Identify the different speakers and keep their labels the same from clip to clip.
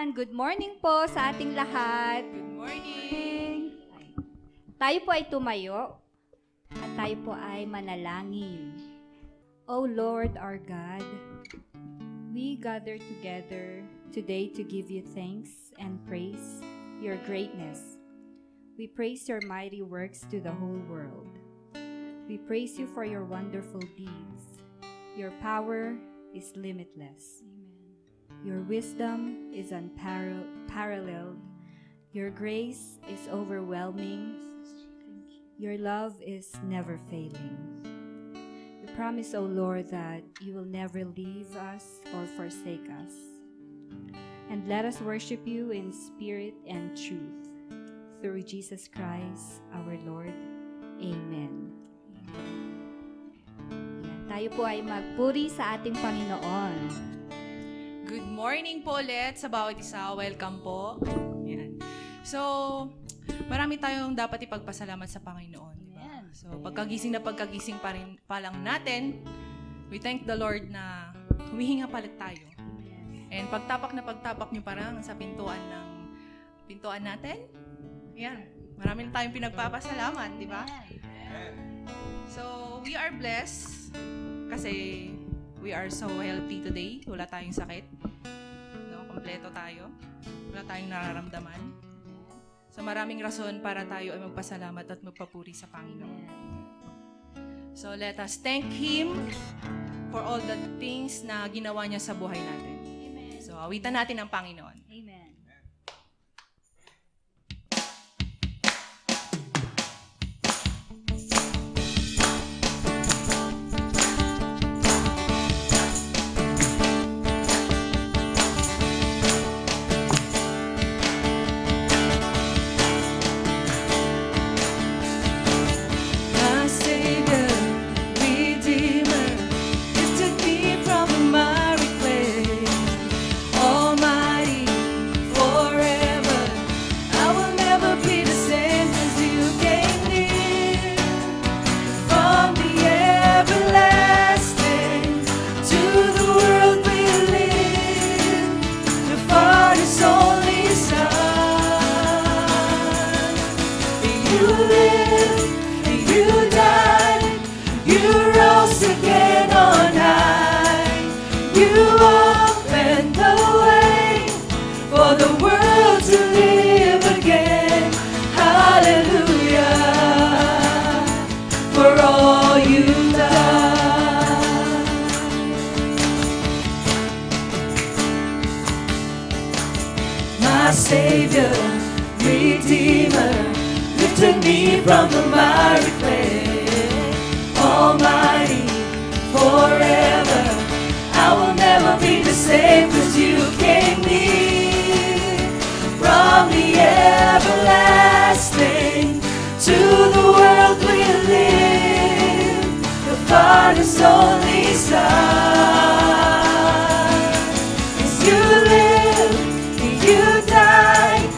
Speaker 1: Ayan, good morning po sa ating lahat.
Speaker 2: Good morning!
Speaker 1: Tayo po ay tumayo at tayo po ay manalangin. O Lord our God, we gather together today to give you thanks and praise your greatness. We praise your mighty works to the whole world. We praise you for your wonderful deeds. Your power is limitless. Your wisdom is unparalleled. Your grace is overwhelming. Your love is never failing. You promise, O Lord, that you will never leave us or forsake us. And let us worship you in spirit and truth. Through Jesus Christ, our Lord. Amen. Tayo po ay magpuri sa ating Panginoon.
Speaker 2: Good morning po ulit sa bawat isa. Welcome po. Yan. So, marami tayong dapat ipagpasalamat sa Panginoon. Diba? So, pagkagising pa lang natin, we thank the Lord na humihinga palit tayo. And pagtapak nyo parang sa pintuan natin. Yan. Marami na tayong pinagpapasalamat, di ba? So, we are blessed kasi we are so healthy today. Wala tayong sakit. No, kompleto tayo. Wala tayong nararamdaman. So maraming rason para tayo ay magpasalamat at magpapuri sa Panginoon. So let us thank Him for all the things na ginawa niya sa buhay natin. So awitan natin ang Panginoon.
Speaker 1: Amen.
Speaker 3: Savior, Redeemer, lifted me from the miry clay. Almighty, forever, I will never be the same, 'cause you came near. From the everlasting to the world we live, the Father's only Son. As you live, you died,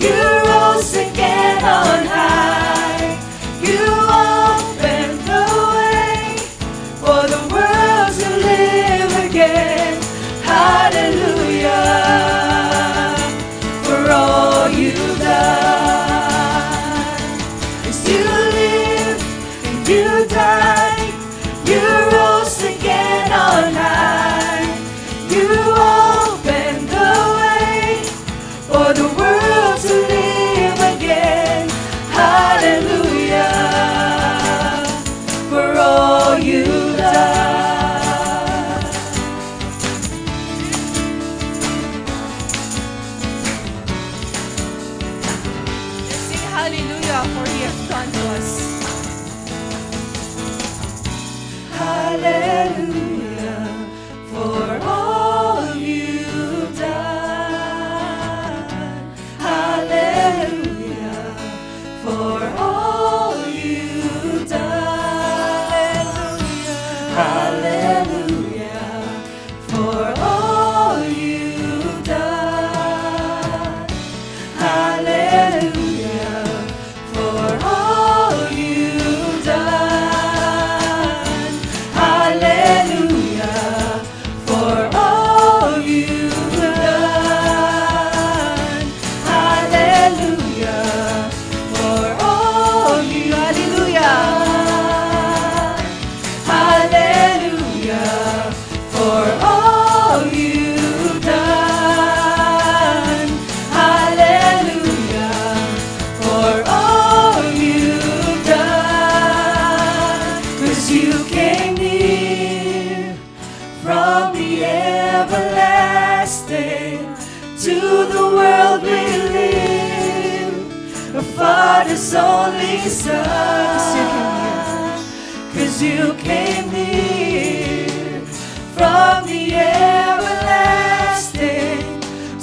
Speaker 3: you rose again on high. You opened the way for the world to live again. Hallelujah, for all you've done. As you lived and you died, you rose again Father's only Son, 'cause you came near from the everlasting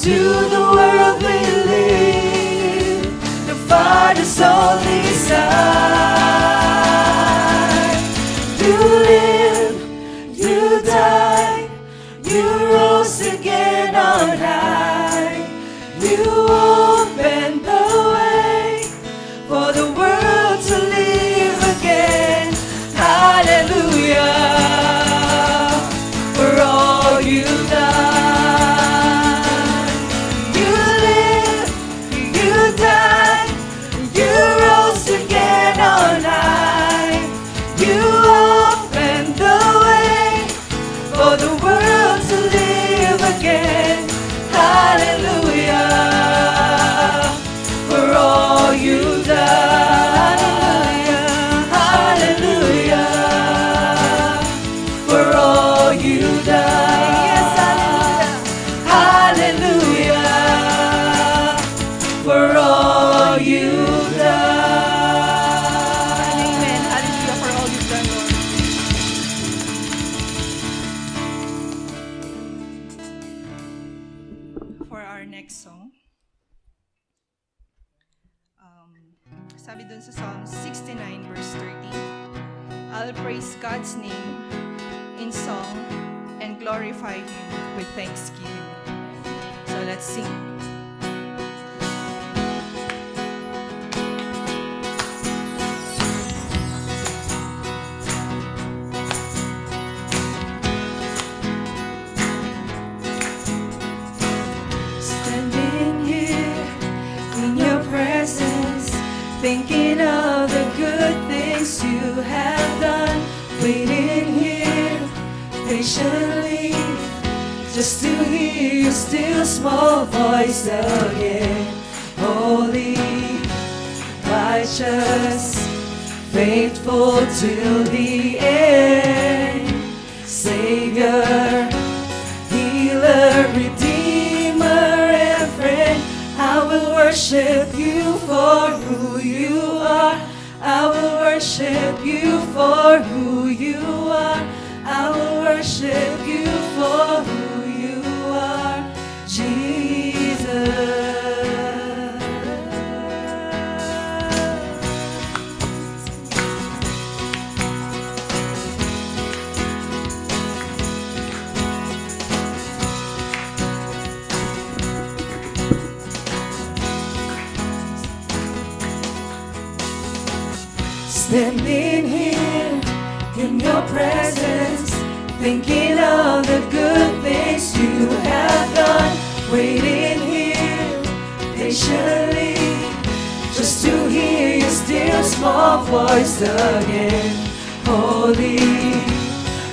Speaker 3: to the world we live, the Father's only Son. You live, you died, you rose again on high. You opened the way for the world to live again. Hallelujah, for all you've done. You live, you died, you rose again on high. You opened the way for the world to live again. Hallelujah, for all you've done. Hallelujah, for all you've done. Yes, hallelujah, for all you've done.
Speaker 2: Amen. Hallelujah for all you've done, Lord. For our next song, sabi dun sa Psalm 69 verse 30, I'll praise God's name in song and glorify Him with thanksgiving. So let's sing.
Speaker 3: Standing here in your presence, thinking of the good things you have done, waiting here patiently just to hear your still small voice again. Holy, righteous, faithful till the end, Savior, healer, redeemer, and friend. I will worship you for who you are. I will worship you for who you are. I will worship you for who you are, Jesus. Standing here in your presence, thinking of the good things you have done, waiting here patiently just to hear your still small voice again. Holy,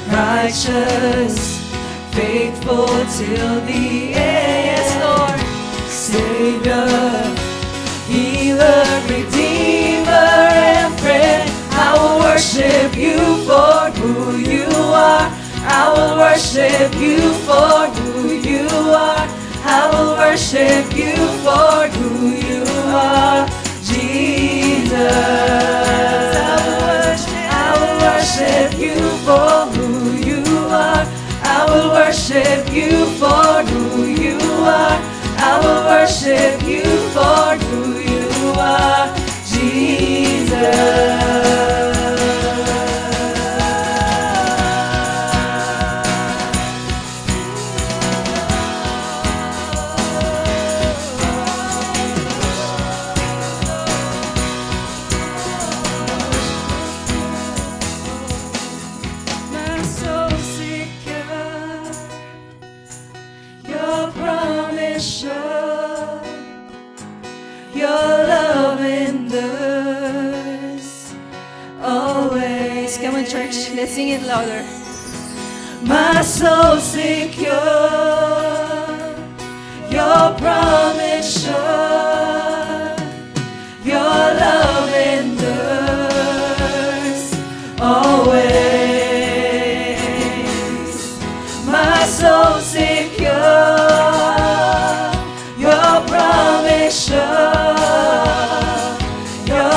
Speaker 3: righteous, faithful till the end. Yes, Lord. Savior, healer, redeemer, and friend. I will worship you for who you are. I will worship you for who you are. I will worship you for who you are, Jesus. I will worship you for who you are. I will worship you for who you are. I will worship you for who you are, Jesus. My soul secure, your promise sure, your love endures always.
Speaker 2: Come on, church. Let's sing it louder.
Speaker 3: My soul secure, your promise sure, your love endures always. My soul secure, your promise sure, your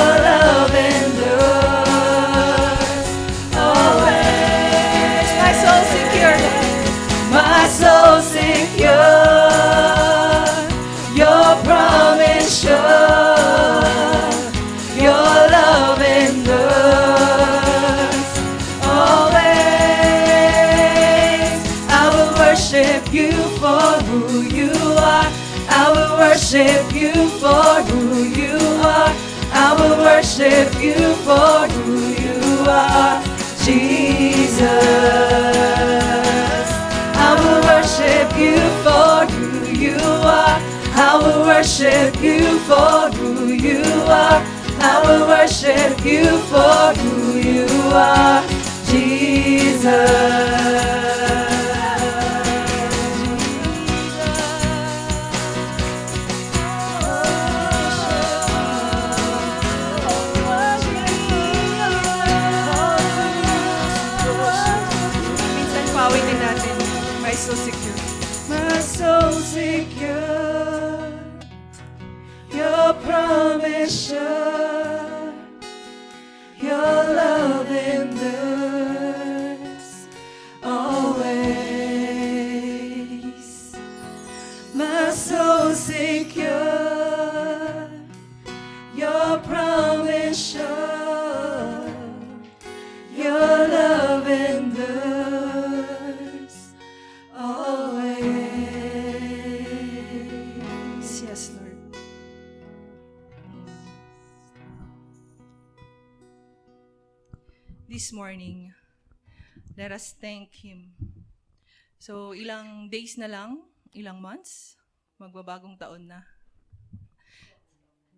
Speaker 3: who you are. I will worship you for who you are. I will worship you for who you are, Jesus. I will worship you for who you are. I will worship you for who you are. I will worship you for who you are, Jesus.
Speaker 2: Minsan pawitin natin. My soul secure.
Speaker 3: My soul secure, your promise sure, your love endures always. My soul secure, your promise sure, your love endures always. Yes, Lord.
Speaker 2: This morning, let us thank Him. So, ilang days na lang, ilang months, magbabagong taon na.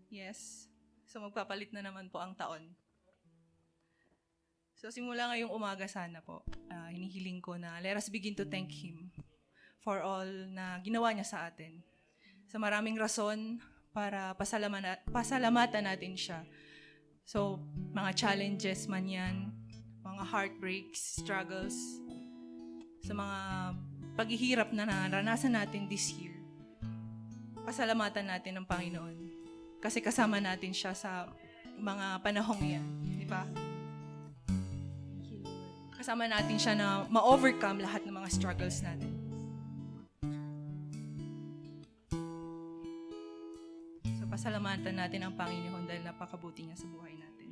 Speaker 2: Yes. So, magpapalit na naman po ang taon. So, simula ngayong umaga sana po, hinihiling ko na let us begin to thank Him for all na ginawa niya sa atin. Sa maraming rason para pasalamatan natin siya. So, mga challenges man yan, mga heartbreaks, struggles, sa mga paghihirap na naranasan natin this year, pasalamatan natin ng Panginoon. Kasi kasama natin siya sa mga panahong yan. Di ba? Kasama natin siya na ma-overcome lahat ng mga struggles natin. So, pasalamatan natin ang Panginoon dahil napakabuti niya sa buhay natin.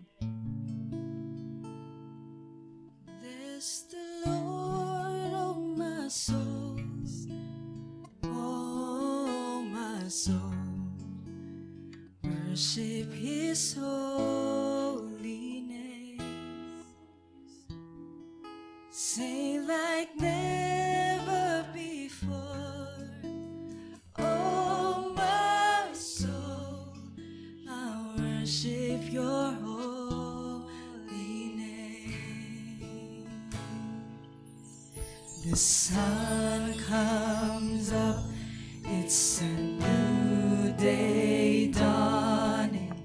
Speaker 3: Bless the Lord, oh my soul, oh my soul. Worship His holy name. Sing like never before. Oh my soul, I worship Your holy name. The sun comes up, it's a new day dawning.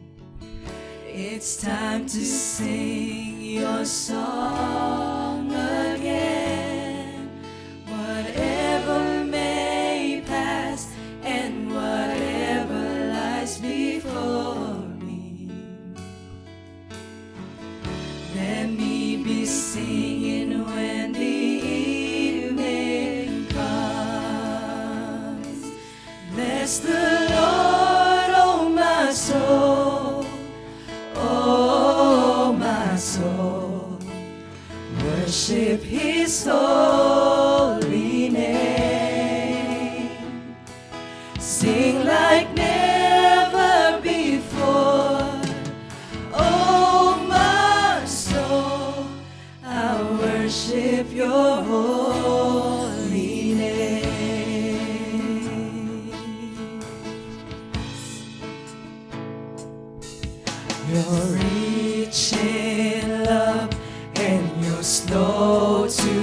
Speaker 3: It's time to sing Your song again. Whatever may pass and whatever lies before me, let me be singing when the evening comes. Bless the Lord, oh my soul, oh my soul. Worship His holy name. Sing like never before. Oh my soul, I worship Your holy name. You're rich in love and You're slow to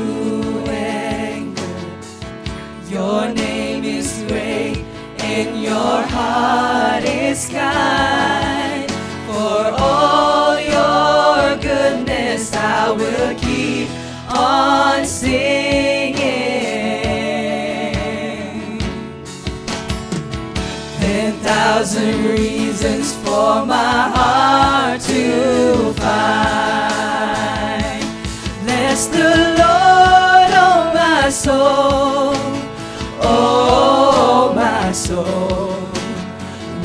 Speaker 3: anger. Your name is great and Your heart is kind. For all Your goodness I will keep on singing. 10,000 reasons for my heart to find. Bless the Lord, oh my soul, oh my soul.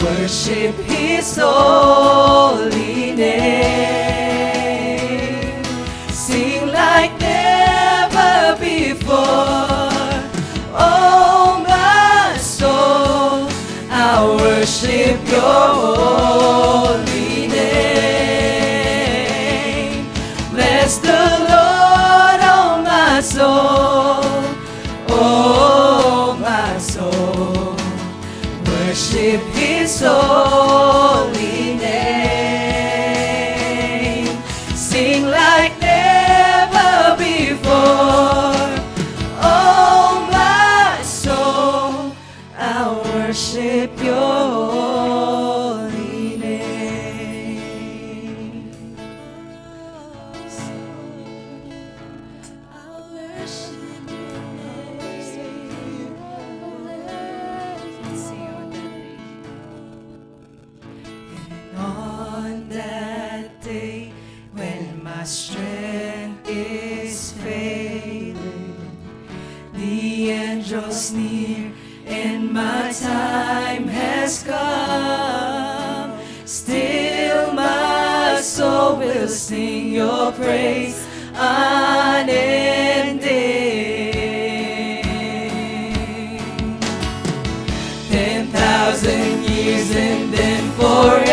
Speaker 3: Worship His holy name. Sing like never before. Oh my your holy name. Bless the Lord, oh my soul, oh my soul. Worship His holy name. Sing like never before. Oh my soul, I worship your holy name. I worship your name. On that day when my strength is failing, the angels near and my time has come. Still my soul will sing your praise unending. 10,000 years and then forevermore,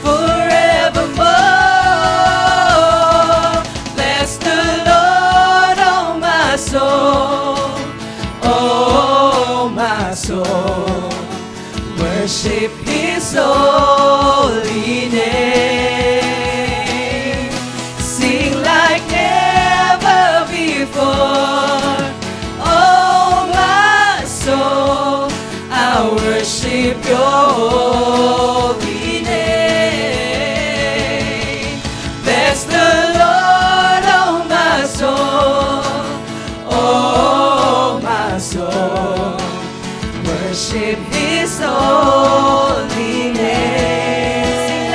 Speaker 3: forevermore. Bless the Lord, oh my soul, oh my soul. Worship His holy name. Sing like never before. Oh my soul, I worship your holy name. Bless the Lord, oh my soul, oh my soul. Worship His holy name.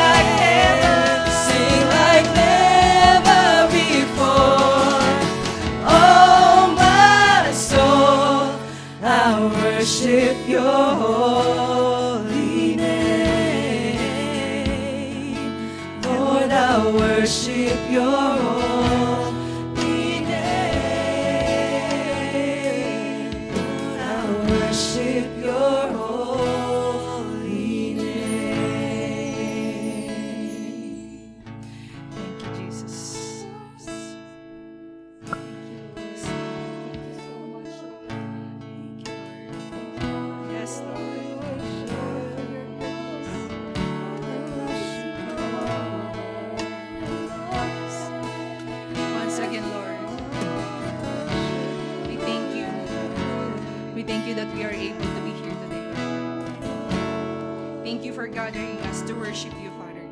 Speaker 3: Sing like never before. Oh my soul, I worship your holy name. Lord, I worship your holy name. Lord, I worship your holy name.
Speaker 2: Thank you, Jesus. Yes, once again, Lord, we thank you. We thank you that we are able to be here today. Thank you for gathering us to worship you, Father.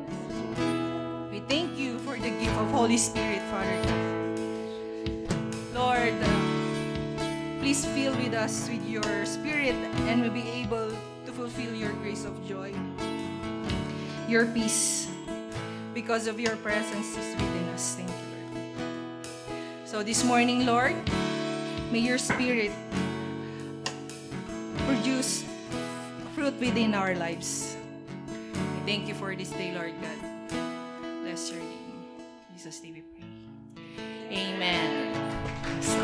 Speaker 2: We thank you for the gift of Holy Spirit, Father. Lord, please fill with us with your Spirit and we'll be able to fulfill your grace of joy, your peace, because of your presence is within us. Thank you, Lord. So this morning, Lord, may your Spirit produce fruit within our lives. We thank you for this day, Lord God. Bless your name. In Jesus' name we pray. Amen. So,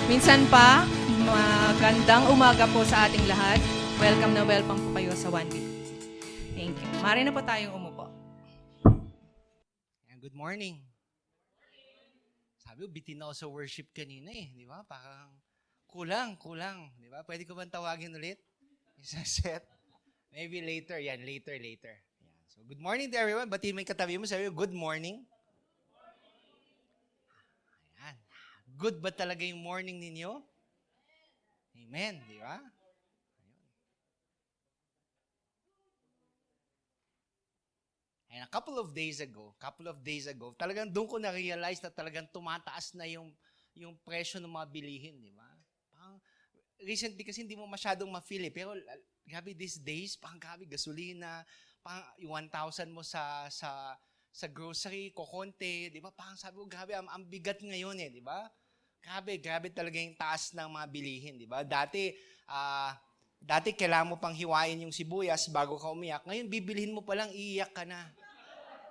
Speaker 2: minsan pa, magandang umaga po sa ating lahat. Welcome na welcome po kayo sa One Week. Thank you. Maaari na po tayong umupo.
Speaker 4: Good morning. Sabi ko, bitin ako sa worship kanina eh. Di ba? Parang kulang. Di ba? Pwede ko bang tawagin ulit? Isang set? Maybe later. Yan, later. Yan. So, good morning to everyone. Batiin mo yung katabi mo. Sabi ko, good morning. Ayan. Good ba talaga yung morning ninyo? Amen. Di ba? And a couple of days ago, talagang doon ko na-realize na talagang tumataas na yung presyo ng mga bilihin, di ba? Parang, recently kasi hindi mo masyadong ma-feel eh, pero grabe these days, parang grabe gasolina, parang yung 1,000 mo sa grocery, kokonte, di ba? Parang sabi ko, grabe, ang bigat ngayon eh, di ba? Grabe talaga yung taas ng mga bilihin, di ba? Dati kailangan mo pang hiwain yung sibuyas bago ka umiyak. Ngayon, bibilhin mo palang, iiyak ka na.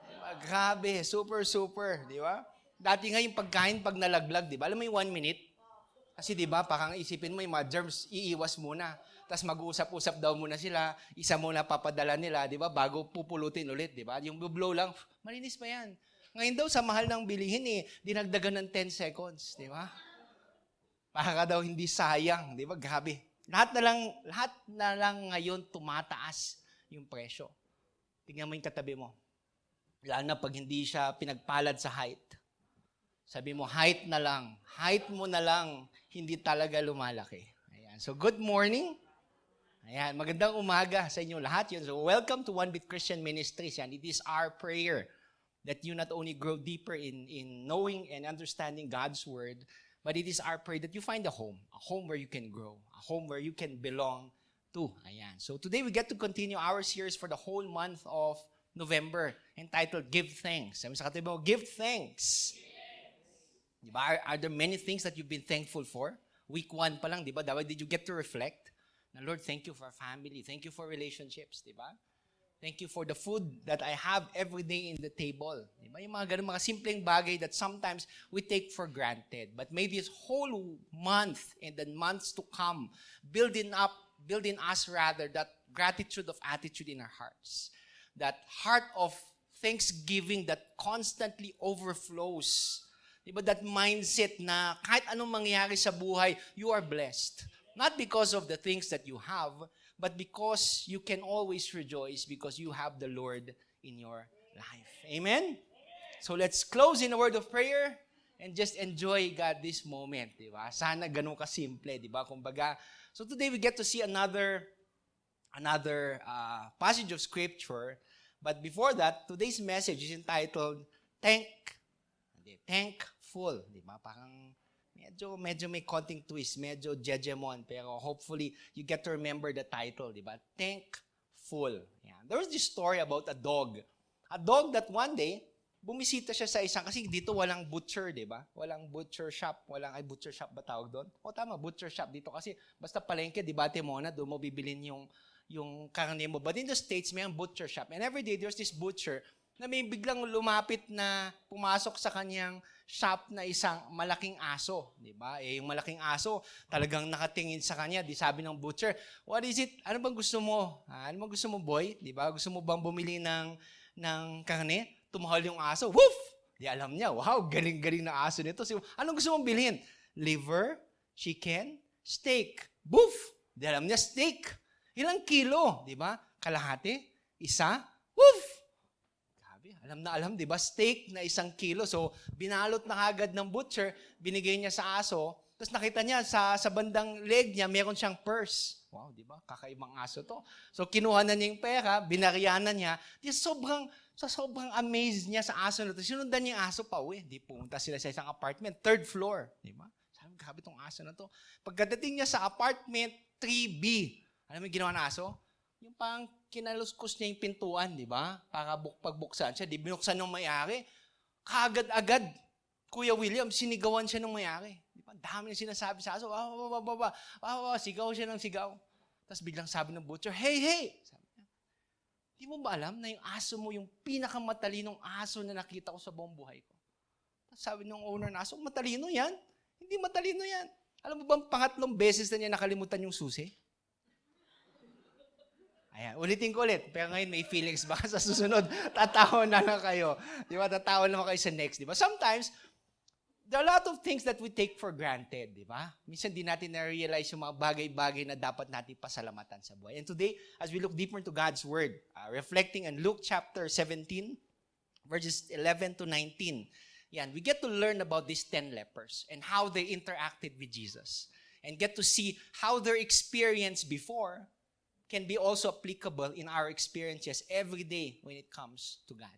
Speaker 4: Diba? Grabe, super, di ba? Dati nga yung pagkain pag nalaglag, di ba? Alam mo yung 1 minute? Kasi di ba, parang isipin mo yung mga germs, iiwas muna. Tapos mag-uusap-usap daw muna sila, isa muna papadala nila, di ba, bago pupulutin ulit, di ba? Yung blow lang, malinis pa yan. Ngayon daw, sa mahal ng bilihin dinagdagan ng 10 seconds, di ba? Para daw hindi sayang, di ba? Grabe. Lahat na lang ngayon tumataas yung presyo. Tingnan mo yung katabi mo. Lalo na pag hindi siya pinagpalad sa height. Sabi mo, height na lang. Height mo na lang, hindi talaga lumalaki. Ayan. So, good morning. Ayan, magandang umaga sa inyo lahat. Yun. So, welcome to One Bit Christian Ministries. Yan. It is our prayer that you not only grow deeper in knowing and understanding God's Word, but it is our prayer that you find a home where you can grow, a home where you can belong to. Ayan. So, today we get to continue our series for the whole month of November, entitled Give Thanks. Sabi sa katabi mo, give thanks. Diba? Are there many things that you've been thankful for? Week 1 pa lang, diba? Did you get to reflect? Na, Lord, thank you for family. Thank you for relationships, diba? Thank you for the food that I have every day in the table. Diba? Yung mga ganun, mga simpleng bagay that sometimes we take for granted. But may this whole month and the months to come, build in us that gratitude of attitude in our hearts. That heart of thanksgiving that constantly overflows. Diba, that mindset na kahit anong mangyari sa buhay, you are blessed. Not because of the things that you have, but because you can always rejoice because you have the Lord in your life. Amen? So let's close in a word of prayer and just enjoy God this moment. Diba? Sana ganun kasimple. Diba? Kumbaga, so today we get to see another passage of Scripture. But before that, today's message is entitled, Thankful. Di ba? Parang medyo may konting twist, medyo jejemon, pero hopefully you get to remember the title, di ba? Thankful. Yeah. There was this story about a dog. A dog that one day, bumisita siya sa isang, kasi dito walang butcher, di ba? Walang butcher shop. Butcher shop ba tawag doon? O tama, butcher shop dito. Kasi basta palengke, di ba, Timona, doon mo bibilin yung karne mo. But in the States, may ang butcher shop. And every day, there's this butcher na may biglang lumapit na pumasok sa kanyang shop na isang malaking aso, di ba? Yung malaking aso, talagang nakatingin sa kanya. Di sabi ng butcher, what is it? Ano bang gusto mo? Ano bang gusto mo, boy? Di ba? Gusto mo bang bumili ng karne? Tumahol yung aso. Woof! Di alam niya, wow, galing-galing na aso nito. So, anong gusto mong bilhin? Liver, chicken, steak. Woof! Di alam niya, steak. Ilang kilo? Di ba? Kalahati? Isa? Woof! Alam, di ba? Steak na 1 kilo. So, binalot na agad ng butcher, binigay niya sa aso, tapos nakita niya sa bandang leg niya, meron siyang purse. Wow, di ba? Kakaibang aso to. So, kinuha na niya yung pera, binaryanan niya. Di sobrang amazed niya sa aso na to. Sinundan niya yung aso pa uwi. Di pumunta sila sa isang apartment, 3rd floor. Di ba? Sabi, grabe tong aso na to. Pagkadating niya sa apartment 3B, alam mo yung ginawa ng aso? Yung pang kinaluskos niya yung pintuan, di ba? Para pagbuksan siya. Di binuksan ng may-ari. Kaagad-agad, Kuya William, sinigawan siya ng may-ari. Di ba? Dami na sinasabi sa aso. Sigaw siya ng sigaw. Tapos biglang sabi ng butcher, hey! Sabi niya, di mo ba alam na yung aso mo, yung pinakamatalinong aso na nakita ko sa buong buhay ko? Tapos sabi ng owner ng aso, matalino yan? Hindi matalino yan. Alam mo bang 3 beses na niya nakalimutan yung susi? Ayan, ulitin ko ulit. Pero ngayon may feelings. Baka sa susunod, tatawa na lang kayo. Di ba? Tatawa naman kayo sa next. Di ba? Sometimes, there are a lot of things that we take for granted. Di ba? Minsan di natin na-realize yung mga bagay-bagay na dapat natin pasalamatan sa buhay. And today, as we look deeper into God's Word, reflecting on Luke chapter 17, verses 11 to 19, yan, we get to learn about these 10 lepers and how they interacted with Jesus. And get to see how their experience before can be also applicable in our experiences every day when it comes to God.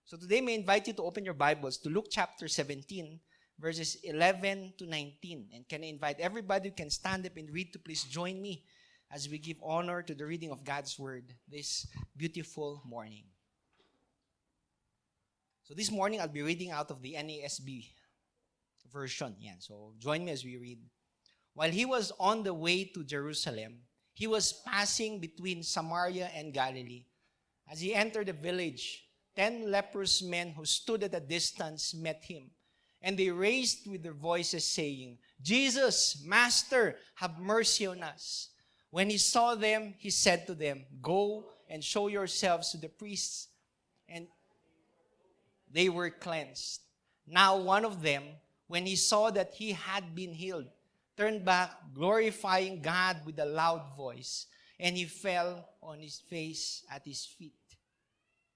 Speaker 4: So today, may invite you to open your Bibles to Luke chapter 17, verses 11 to 19. And can I invite everybody who can stand up and read to please join me as we give honor to the reading of God's Word this beautiful morning. So this morning, I'll be reading out of the NASB version. Yan. So join me as we read. While he was on the way to Jerusalem, he was passing between Samaria and Galilee. As he entered the village, 10 leprous men who stood at a distance met him, and they raised with their voices, saying, Jesus, Master, have mercy on us. When he saw them, he said to them, go and show yourselves to the priests. And they were cleansed. Now one of them, when he saw that he had been healed, turned back, glorifying God with a loud voice, and he fell on his face at his feet,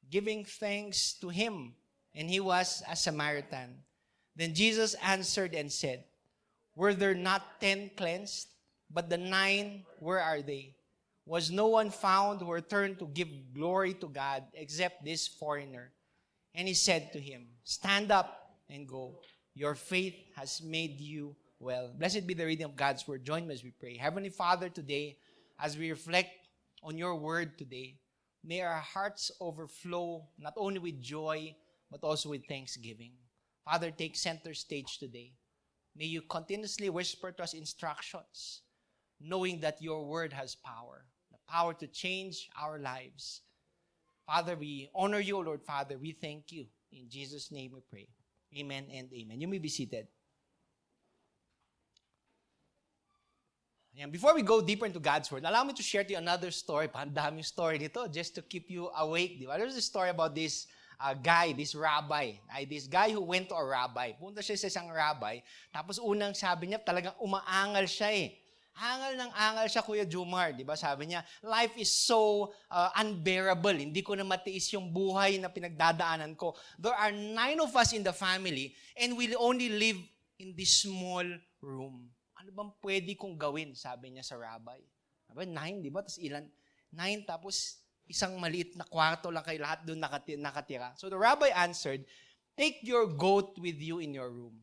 Speaker 4: giving thanks to him. And he was a Samaritan. Then Jesus answered and said, were there not 10 cleansed? But the 9, where are they? Was no one found who returned to give glory to God except this foreigner? And he said to him, stand up and go. Your faith has made you well. Blessed be the reading of God's word. Join me as we pray. Heavenly Father, today, as we reflect on your word today, may our hearts overflow not only with joy, but also with thanksgiving. Father, take center stage today. May you continuously whisper to us instructions, knowing that your word has power, the power to change our lives. Father, we honor you, Lord Father. We thank you. In Jesus' name we pray. Amen and amen. You may be seated. And before we go deeper into God's word, allow me to share to you another story. Pandaming story dito, just to keep you awake. Di ba? There's a story about this guy, this rabbi. This guy who went to a rabbi. Punta siya sa isang rabbi. Tapos unang sabi niya, talagang umaangal siya eh. Angal siya, Kuya Jumar. Di ba? Sabi niya, life is so unbearable. Hindi ko na matiis yung buhay na pinagdadaanan ko. There are 9 of us in the family and we'll only live in this small room. Ano bang pwede kong gawin? Sabi niya sa rabbi. Sabi, 9, di ba? Tapos ilan? 9, tapos isang maliit na kwarto lang kayo lahat doon nakatira. So the rabbi answered, take your goat with you in your room.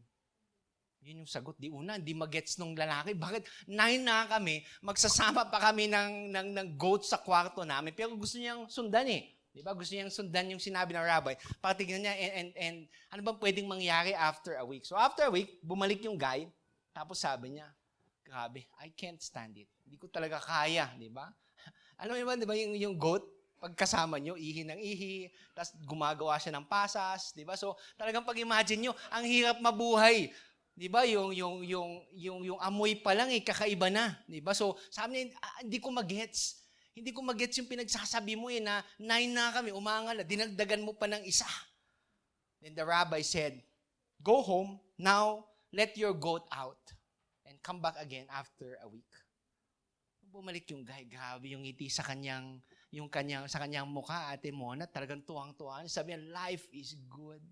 Speaker 4: Yun yung sagot. Hindi magets nung lalaki. Bakit 9 na kami, magsasama pa kami ng goat sa kwarto namin, pero gusto niyang sundan eh. Di ba? Gusto niyang sundan yung sinabi ng rabbi. Patignan niya, and ano bang pwedeng mangyari after a week? So after a week, bumalik yung guy, tapos sabi niya, grabe, I can't stand it. Hindi ko talaga kaya, di ba? Alam mo di ba, yung goat, pagkasama nyo, ihi ng ihi, tapos gumagawa siya ng pasas, di ba? So talagang pag-imagine nyo, ang hirap mabuhay. Di ba? Yung amoy pa lang kakaiba na, di ba? So sabi niya, hindi ko magets. Hindi ko magets yung pinagsasabi mo na 9 na kami, umangal, dinagdagan mo pa ng isa. Then the rabbi said, go home, now let your goat out and come back again after a week. Bumalik yung guy, grabe yung ngiti sa kanyang mukha, Ate Mona, talagang tuwang-tuwa. Sabi niya, life is good.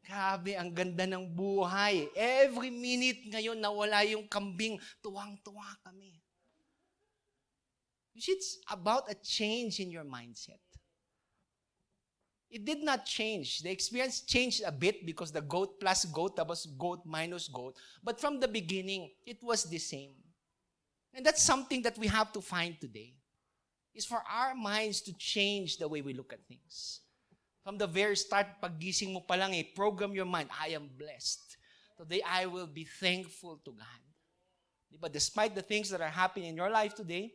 Speaker 4: Grabe, ang ganda ng buhay. Every minute ngayon nawala yung kambing, tuwang-tuwa kami. You see, it's about a change in your mindset. It did not change. The experience changed a bit because the goat plus goat, tapos goat minus goat. But from the beginning, it was the same. And that's something that we have to find today. Is for our minds to change the way we look at things. From the very start, paggising mo pa lang program your mind, I am blessed. Today, I will be thankful to God. But despite the things that are happening in your life today,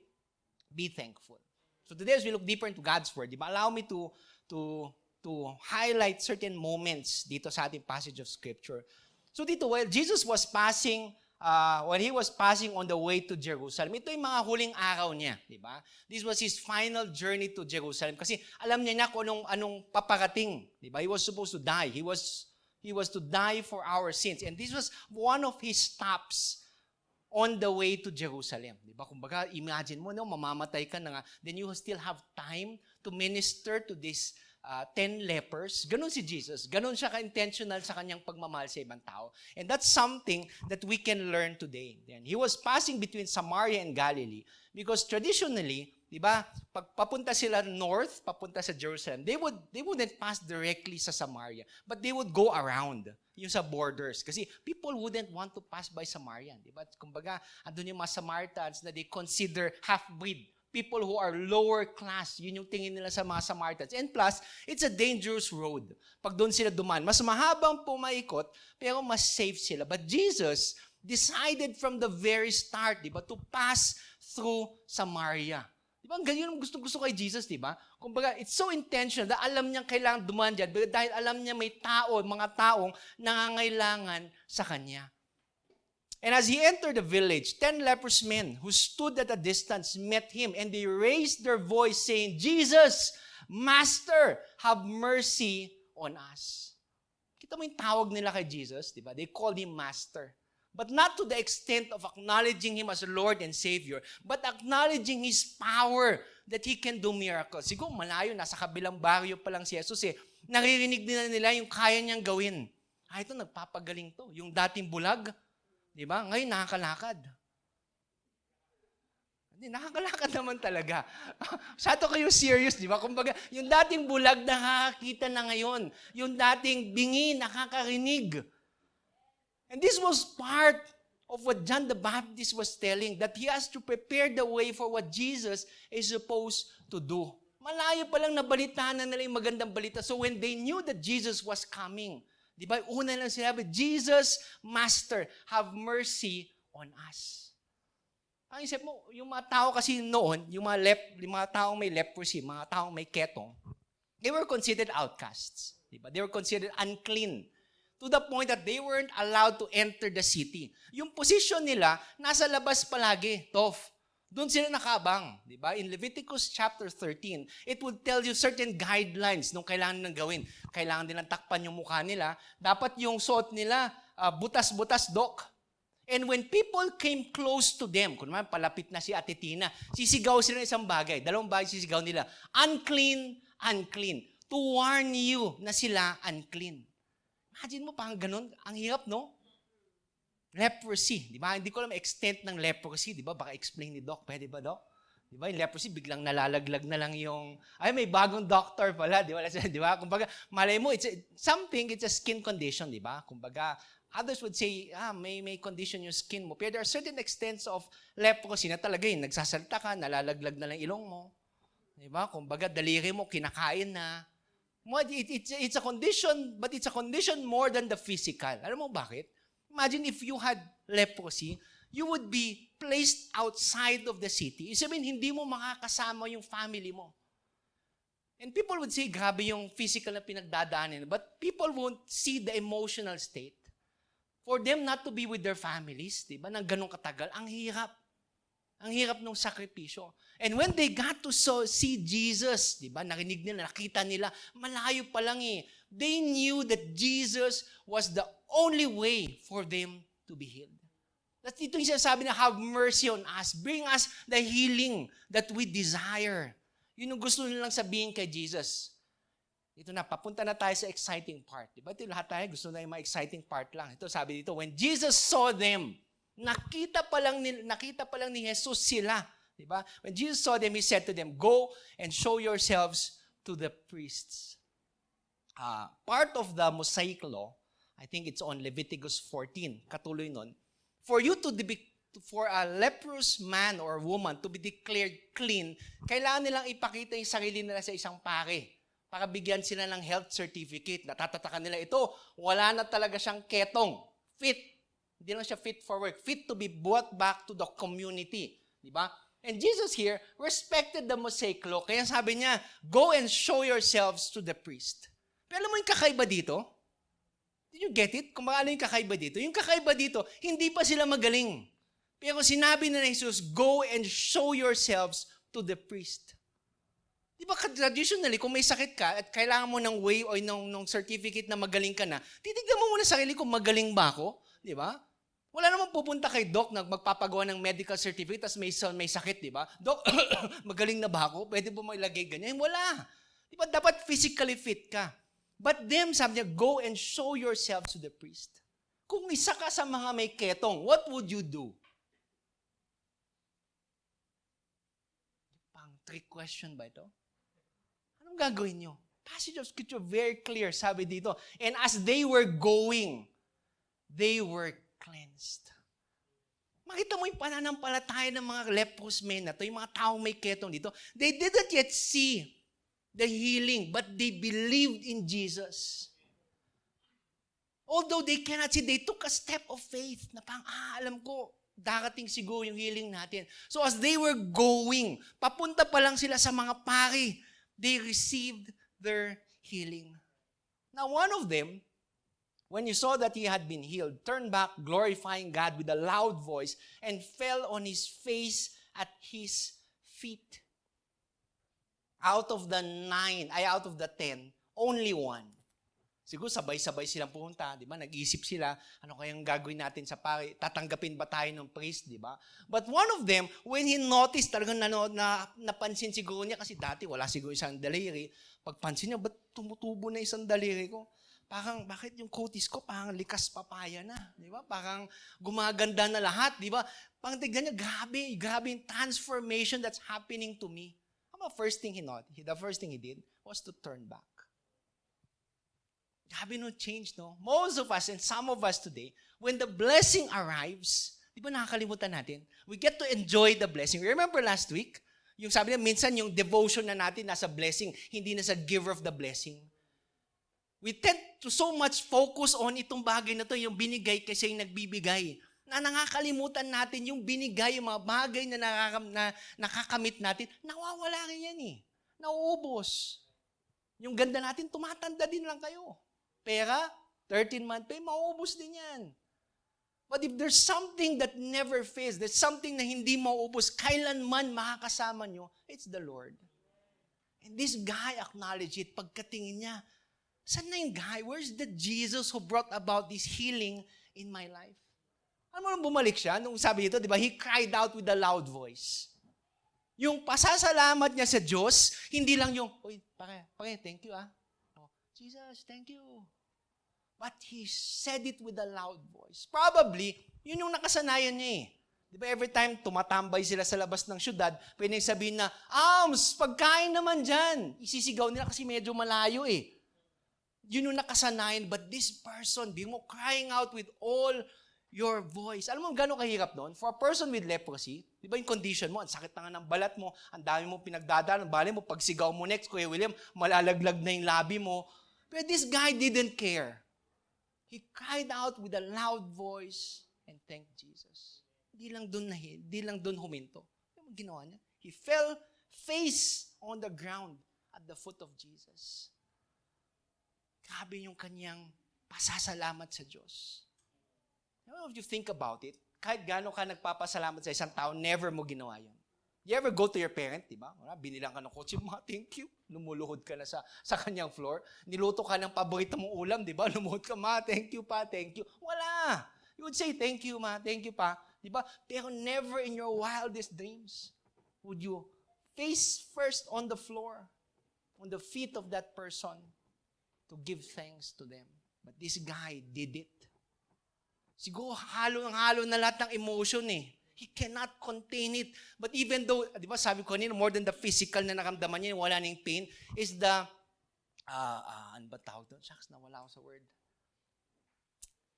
Speaker 4: be thankful. So today, as we look deeper into God's Word, allow me to highlight certain moments dito sa ating passage of Scripture. So dito, while Jesus was passing, when he was passing on the way to Jerusalem, ito yung mga huling araw niya, di ba? This was his final journey to Jerusalem kasi alam niya kung anong paparating, di ba? He was supposed to die. He was to die for our sins. And this was one of his stops on the way to Jerusalem. Di ba? Kumbaga, imagine mo, mamamatay ka na nga, then you still have time to minister to these 10 lepers. Ganon si Jesus. Ganon siya ka-intentional sa kanyang pagmamahal sa ibang tao. And that's something that we can learn today. Then, he was passing between Samaria and Galilee because traditionally, di ba, pag papunta sila north, papunta sa Jerusalem, they wouldn't pass directly sa Samaria, but they would go around yung sa borders. Kasi people wouldn't want to pass by Samaria. Di ba? Kumbaga, andun yung mga Samaritans na they consider half-breed. People who are lower class, yun yung tingin nila sa mga Samaritans. And plus, it's a dangerous road. Pag doon sila dumaan, mas mahabang pumaikot, pero mas safe sila. But Jesus decided from the very start, di ba, to pass through Samaria. Di ba, ang ganyan ang gusto kay Jesus, di ba? Kumbaga, it's so intentional na alam niya kailangan dumaan dyan dahil alam niya may mga taong nangangailangan sa Kanya. And as he entered the village, 10 leprous men who stood at a distance met him, and they raised their voice, saying, Jesus, Master, have mercy on us. Kita mo yung tawag nila kay Jesus, di ba? They called him Master. But not to the extent of acknowledging him as Lord and Savior, but acknowledging his power that he can do miracles. Siguro malayo, nasa kabilang baryo pa lang si Jesus naririnig nila yung kaya niyang gawin. Ito, nagpapagaling to. Yung dating bulag, di ba? Ngayon, nakakalakad. Hindi, nakakalakad naman talaga. Sato kayo serious, di ba? Kumbaga, yung dating bulag, nakakakita na ngayon. Yung dating bingi, nakakarinig. And this was part of what John the Baptist was telling, that he has to prepare the way for what Jesus is supposed to do. Malayo pa lang nabalitaan na nila yung magandang balita. So when they knew that Jesus was coming, di ba, una lang sinabi, Jesus, Master, have mercy on us. Ang isip mo, yung mga tao kasi noon, yung mga taong may leprosy, mga taong may ketong, they were considered outcasts. Di ba? They were considered unclean. To the point that they weren't allowed to enter the city. Yung position nila, nasa labas palagi, Tof. Doon sila nakabang, di ba? In Leviticus chapter 13, it would tell you certain guidelines nung kailangan nilang gawin. Kailangan nilang takpan yung mukha nila. Dapat yung suot nila, butas-butas, Dok. And when people came close to them, kung naman palapit na si Ate Tina, sisigaw sila ng isang bagay. Dalawang bagay sisigaw nila. Unclean, unclean. To warn you na sila unclean. Imagine mo, parang ganun. Ang hirap, no? Leprosy. Di ba? Hindi ko alam extent ng leprosy. Di ba? Baka explain ni Doc. Pwede ba, Doc? Di ba? Yung leprosy, biglang nalalaglag na lang yung, may bagong doctor pala. Di ba? Di ba? Kumbaga, malay mo, it's a skin condition, di ba? Kumbaga, others would say, may condition yung skin mo. Pero there are certain extents of leprosy na talaga yun. Nagsasalta ka, nalalaglag na lang ilong mo. Di ba? Kumbaga, daliri mo, kinakain na. It's a condition, but it's a condition more than the physical. Alam mo bakit? Imagine if you had leprosy, you would be placed outside of the city. Ibig sabihin, hindi mo makakasama yung family mo. And people would say, grabe yung physical na pinagdadaanin. But people won't see the emotional state. For them not to be with their families, diba, nang ganun katagal, ang hirap. Ang hirap ng sakripisyo. And when they got to see Jesus, diba, narinig nila, nakita nila, malayo pa lang they knew that Jesus was the only way for them to be healed. That's ito yung sinasabi na, have mercy on us. Bring us the healing that we desire. Yun yung gusto nilang sabihin kay Jesus. Ito na, papunta na tayo sa exciting part. Diba? Ito lahat tayo, gusto na yung mga exciting part lang. Ito, sabi dito, when Jesus saw them, nakita pa lang ni Jesus sila. Diba? When Jesus saw them, He said to them, go and show yourselves to the priests. Part of the Mosaic law, I think it's on Leviticus 14, katuloy nun, for a leprous man or woman to be declared clean, kailangan nilang ipakita yung sarili nila sa isang pare para bigyan sila ng health certificate. Natatatakan nila ito, wala na talaga siyang ketong, fit. Hindi lang siya fit for work, fit to be brought back to the community. Diba? And Jesus here respected the Mosaic law. Kaya sabi niya, go and show yourselves to the priest. Pero alam mo yung kakaiba dito? Did you get it? Kung ano yung kakaiba dito? Yung kakaiba dito, hindi pa sila magaling. Pero sinabi na Jesus, go and show yourselves to the priest. Di ba traditionally, kung may sakit ka at kailangan mo ng way o ng certificate na magaling ka na, titignan mo muna sarili kung magaling ba ako. Di ba? Wala namang pupunta kay Doc na magpapagawa ng medical certificate tapos may sakit, di ba? Doc, magaling na ba ako? Pwede ba mailagay ganyan? Wala. Di ba? Dapat physically fit ka. But them, sabi niya, go and show yourselves to the priest. Kung isa ka sa mga may ketong, what would you do? Pang trick question ba ito? Anong gagawin nyo? Passage of Scripture very clear, sabi dito. And as they were going, they were cleansed. Makita mo yung pananampalataya ng mga leprous men na to, yung mga taong may ketong dito. They didn't yet see the healing, but they believed in Jesus. Although they cannot see, they took a step of faith na parang, alam ko, darating siguro yung healing natin. So as they were going, papunta pa lang sila sa mga pari, they received their healing. Now one of them when he saw that he had been healed, turned back, glorifying God with a loud voice, and fell on his face at his feet. Out of the 10, only one. Siguro sabay-sabay silang pumunta, di ba? Nag-iisip sila, ano kayang gagawin natin sa pari? Tatanggapin ba tayo ng priest, di ba? But one of them, when he noticed, talagang napansin siguro niya, kasi dati wala siguro isang daliri. Pagpansin niya, ba't tumutubo na isang daliri ko? Parang, bakit yung kutis ko parang likas papaya na? Di ba? Parang gumaganda na lahat, di ba? Parang tignan niya, grabe yung transformation that's happening to me. The first thing he did was to turn back. Grabe no change, no? Most of us and some of us today, when the blessing arrives, di ba nakakalimutan natin? We get to enjoy the blessing. Remember last week? Yung sabi niya, minsan yung devotion na natin nasa blessing, hindi na sa giver of the blessing. We tend to so much focus on itong bagay na to, yung binigay kasi yung nagbibigay. Na nakakalimutan natin yung binigay, yung mga bagay na nakakamit natin, nawawala rin yan eh. Nauubos. Yung ganda natin, tumatanda din lang kayo. Pera, 13-month pay, mauubos din yan. But if there's something that never fails, there's something na hindi mauubos, kailanman makakasama nyo, it's the Lord. And this guy acknowledged it. Pagkatingin niya, saan na yung guy? Where's the Jesus who brought about this healing in my life? Ano mo nung bumalik siya? Nung sabi dito, di ba? He cried out with a loud voice. Yung pasasalamat niya sa Diyos, hindi lang yung, uy, pare, thank you Oh, Jesus, thank you. But he said it with a loud voice. Probably, yun yung nakasanayan niya eh. Di ba every time tumatambay sila sa labas ng syudad, pwede sabihin na, pagkain naman dyan. Isisigaw nila kasi medyo malayo eh. Yun yung nakasanayan. But this person, being mo crying out with all your voice. Alam mo gano'ng kahirap noon? For a person with leprosy, di ba yung condition mo, ang sakit na nga ng balat mo, ang dami mo pinagdadaan, bali mo, pag sigaw mo next, Kuya William, malalaglag na yung labi mo. But this guy didn't care. He cried out with a loud voice and thanked Jesus. Di lang doon huminto. Ano ginawa niya? He fell face on the ground at the foot of Jesus. Grabe yung kanyang pasasalamat sa Diyos. If you think about it, kahit gaano ka nagpapasalamat sa isang tao, never mo ginawa yan. You ever go to your parent, di ba? Binilang ka ng kotse, thank you. Lumuluhod ka na sa kanyang floor. Niluto ka ng paborito mong ulam, di ba? Lumuhod ka, thank you pa, thank you. Wala. You would say, thank you, thank you pa. Di ba? Pero never in your wildest dreams would you face first on the floor, on the feet of that person, to give thanks to them. But this guy did it. Siguro halo na lahat ng emotion eh. He cannot contain it. But even though, di ba sabi ko kanina, more than the physical na nakamdaman niya, wala nang pain, is the, ano ba tawag doon? Shucks, nawala ako sa word.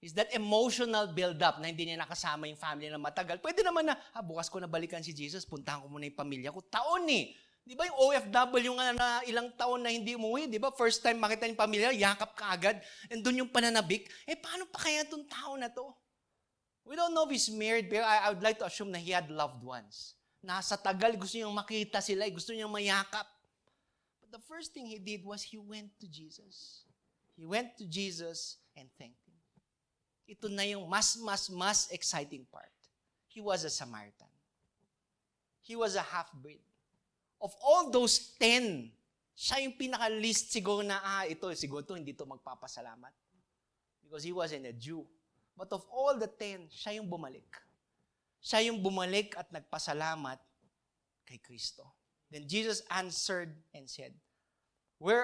Speaker 4: Is that emotional build-up na hindi niya nakasama yung family na matagal. Pwede naman na, bukas ko na balikan si Jesus, puntahan ko muna yung pamilya ko. Taon eh. Di ba yung OFW nga na ilang taon na hindi umuwi, di ba? First time makita yung pamilya, yakap ka agad, and doon yung pananabik. Paano pa kaya itong tao na to? We don't know if he's married, but I would like to assume na he had loved ones. Nasa tagal, gusto niyang makita sila, gusto niyang mayakap. But the first thing he did was he went to Jesus. He went to Jesus and thanked him. Ito na yung mas exciting part. He was a Samaritan. He was a half-breed. Of all those 10, siya yung pinaka-least siguro na, siguro hindi to magpapasalamat. Because he wasn't a Jew. But of all the 10, siya yung bumalik. Siya yung bumalik at nagpasalamat kay Kristo. Then Jesus answered and said, were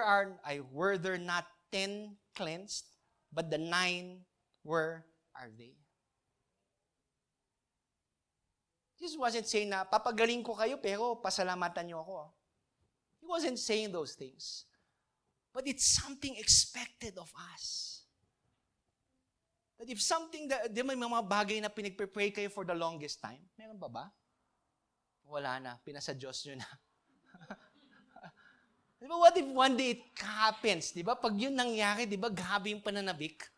Speaker 4: there not 10 cleansed, but the 9, where are they? Jesus wasn't saying na, papagaling ko kayo, pero pasalamatan niyo ako. He wasn't saying those things. But it's something expected of us. That if something, di may mga bagay na pinagpipray kayo for the longest time, meron ba? Wala na, pinasa Diyos nyo na. Di ba, what if one day it happens? Di ba, pag yun nangyari, di ba, grabe yung pananabik?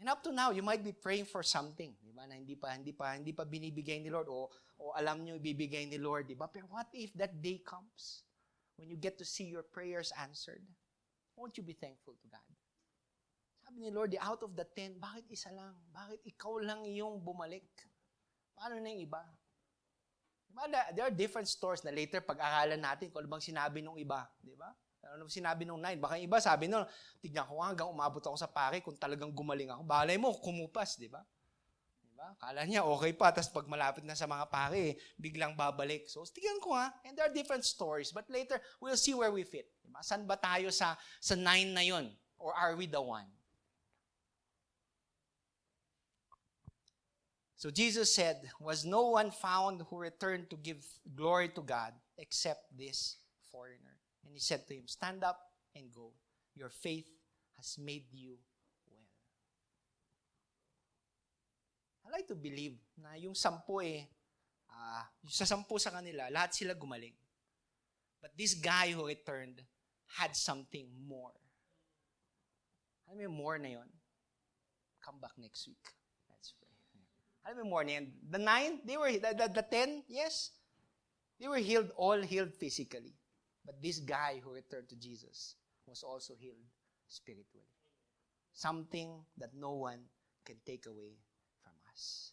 Speaker 4: And up to now, you might be praying for something, di ba, na hindi pa binibigay ni Lord, o alam nyo ibibigay ni Lord, di ba? Pero what if that day comes when you get to see your prayers answered? won't you be thankful to God? Sabi ni Lord, out of the 10, bakit isa lang? Bakit ikaw lang yung bumalik? Paano na yung iba? Diba, there are different stories na later pag-aralan natin kung ano bang sinabi nung iba. Di ba? Ano sinabi nung 9? Baka yung iba sabi nung, tignan ko hanggang umabot ako sa pare kung talagang gumaling ako. Balay mo, kumupas, di ba? Diba? Kala niya, okay pa. Tapos pag malapit na sa mga pare, biglang babalik. So, tignan ko and there are different stories. But later, we'll see where we fit. Diba? Saan ba tayo sa 9 na yon? Or are we the one? So Jesus said, was no one found who returned to give glory to God except this foreigner. And he said to him, stand up and go. Your faith has made you well. I like to believe na yung 10 sa 10 sa kanila, lahat sila gumaling. But this guy who returned had something more. Alam mo yung more na yun? Come back next week. Let's pray. Alam mo yung more na yun? The 9, the 10, yes. They were healed, all healed physically. But this guy who returned to Jesus was also healed spiritually. Something that no one can take away from us.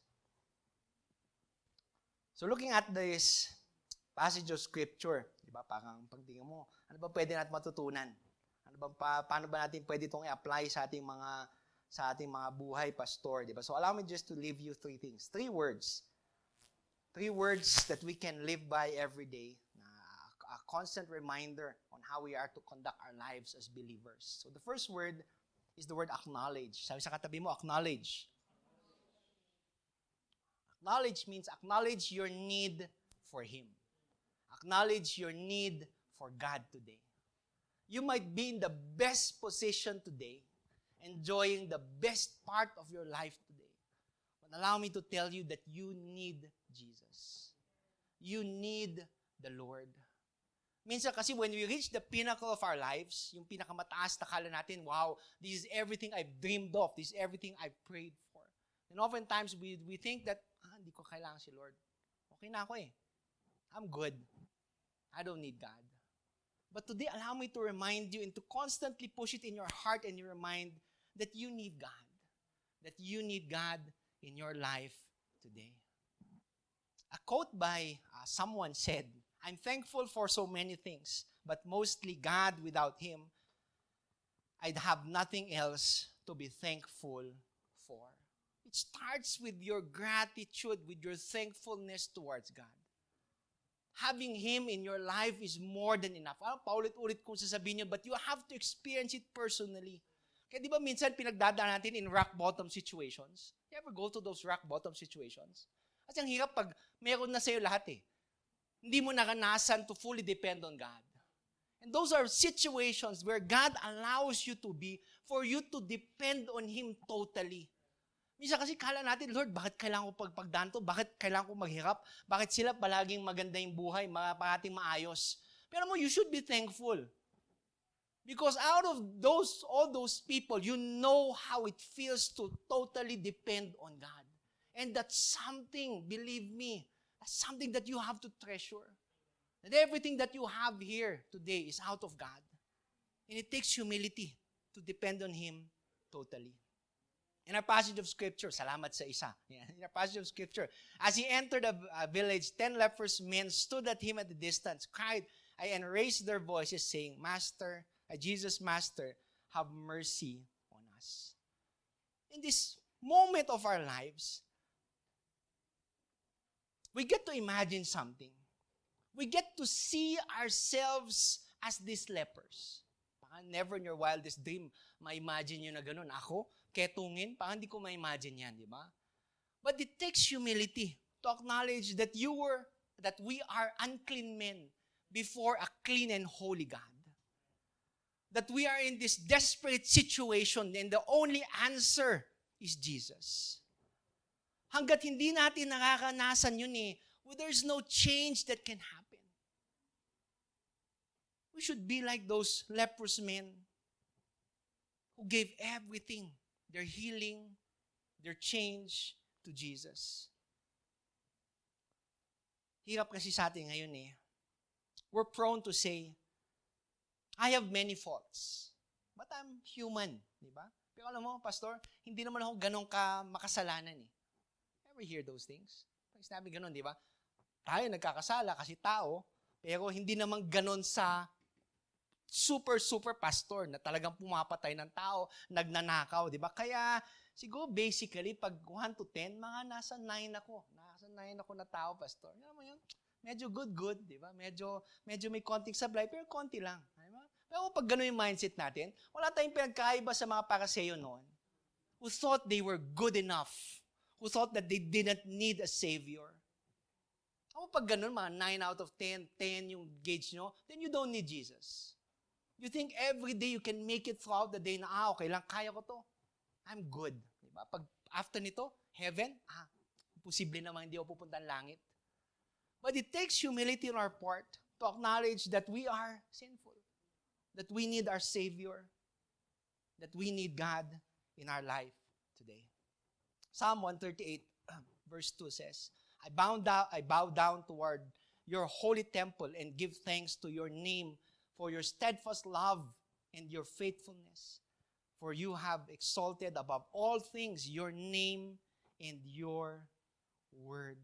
Speaker 4: So looking at this passage of Scripture, di ba, parang pagtingin mo, ano ba pwede natin matutunan? Paano ba natin pwede itong i-apply sa ating mga buhay, pastor, di ba? So allow me just to leave you 3 things. 3 words. 3 words that we can live by every day. A constant reminder on how we are to conduct our lives as believers. So the first word is the word acknowledge. Sabi sa katabi mo, acknowledge. Acknowledge means acknowledge your need for Him. Acknowledge your need for God today. You might be in the best position today, enjoying the best part of your life today. But allow me to tell you that you need Jesus. You need the Lord. Minsan kasi when we reach the pinnacle of our lives, yung pinakamataas na kala natin, wow, this is everything I've dreamed of. This is everything I've prayed for. And oftentimes we think that, hindi ko kailangan si Lord. Okay na ako I'm good. I don't need God. But today, allow me to remind you and to constantly push it in your heart and your mind that you need God. That you need God in your life today. A quote by someone said, I'm thankful for so many things, but mostly God without Him, I'd have nothing else to be thankful for. It starts with your gratitude, with your thankfulness towards God. Having Him in your life is more than enough. Paulit-ulit kong sasabihin nyo, but you have to experience it personally. Kaya di ba minsan pinagdadaan natin in rock bottom situations? You ever go to those rock bottom situations? Kasi ang hirap pag meron na sa'yo lahat Hindi mo naranasan to fully depend on God. And those are situations where God allows you to be for you to depend on Him totally. Minsan kasi kala natin, Lord, bakit kailangan ko pagdaan to? Bakit kailangan ko maghirap? Bakit sila palaging maganda yung buhay, parating maayos? Pero you should be thankful. Because out of all those people, you know how it feels to totally depend on God. And that's something, believe me, that's something that you have to treasure. That everything that you have here today is out of God. And it takes humility to depend on Him totally. In our passage of Scripture, salamat sa isa. In our passage of Scripture, as he entered a village, 10 leprous men stood at him at a distance, cried, and raised their voices, saying, Master, Jesus, Master, have mercy on us. In this moment of our lives, we get to imagine something. We get to see ourselves as these lepers. Never in your wildest dream, ma-imagine nyo na ganun. Ako, ketungin, hindi ko ma-imagine yan, di ba? But it takes humility to acknowledge that we are unclean men before a clean and holy God. That we are in this desperate situation and the only answer is Jesus. Hanggat hindi natin nakakanasan yun there's no change that can happen. We should be like those leprous men who gave everything, their healing, their change to Jesus. Hirap kasi sa atin ngayon We're prone to say, I have many faults. But I'm human, di ba? Pero alam mo, Pastor, hindi naman ako ganun ka makasalanan eh. Ever hear those things? Pag sinabi ganun, di ba? Tayo nagkakasala kasi tao, pero hindi naman ganun sa super pastor na talagang pumapatay ng tao, nagnanakaw, di ba? Kaya siguro basically, pag 1 to 10, mga nasa 9 ako. Nasa 9 ako na tao, Pastor. Alam mo yun? Medyo good, di ba? Medyo may konting sablay, pero konti lang. Di ba? Pero pag gano'n yung mindset natin, wala tayong pinagkaiba sa mga Pariseo noon who thought they were good enough, who thought that they didn't need a Savior. Ako pag gano'n, mga 9 out of 10, 10 yung gauge nyo, then you don't need Jesus. You think every day you can make it throughout the day na, okay lang, kaya ko to. I'm good. Diba? Pag after nito, heaven, posible naman hindi ako pupunta ng langit. But it takes humility on our part to acknowledge that we are sinful, that we need our Savior, that we need God in our life today. Psalm 138, verse 2 says, I bow down toward your holy temple and give thanks to your name for your steadfast love and your faithfulness. For you have exalted above all things your name and your word.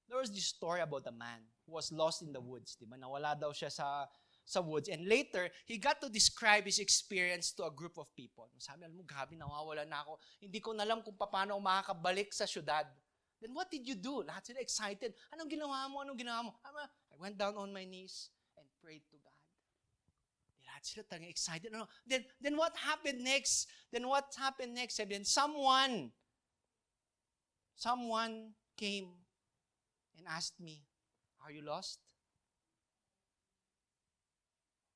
Speaker 4: There was this story about a man who was lost in the woods. Diba? Nawala daw siya sa woods. And later, he got to describe his experience to a group of people. Sabi, alam mo, grabe, nawawala na ako. Hindi ko na alam kung paano ako makakabalik sa syudad. Then what did you do? Lahat sila excited. Anong ginawa mo? I went down on my knees and prayed to God. Lahat sila talagang excited. Then what happened next? Sabi, then someone came and asked me, are you lost?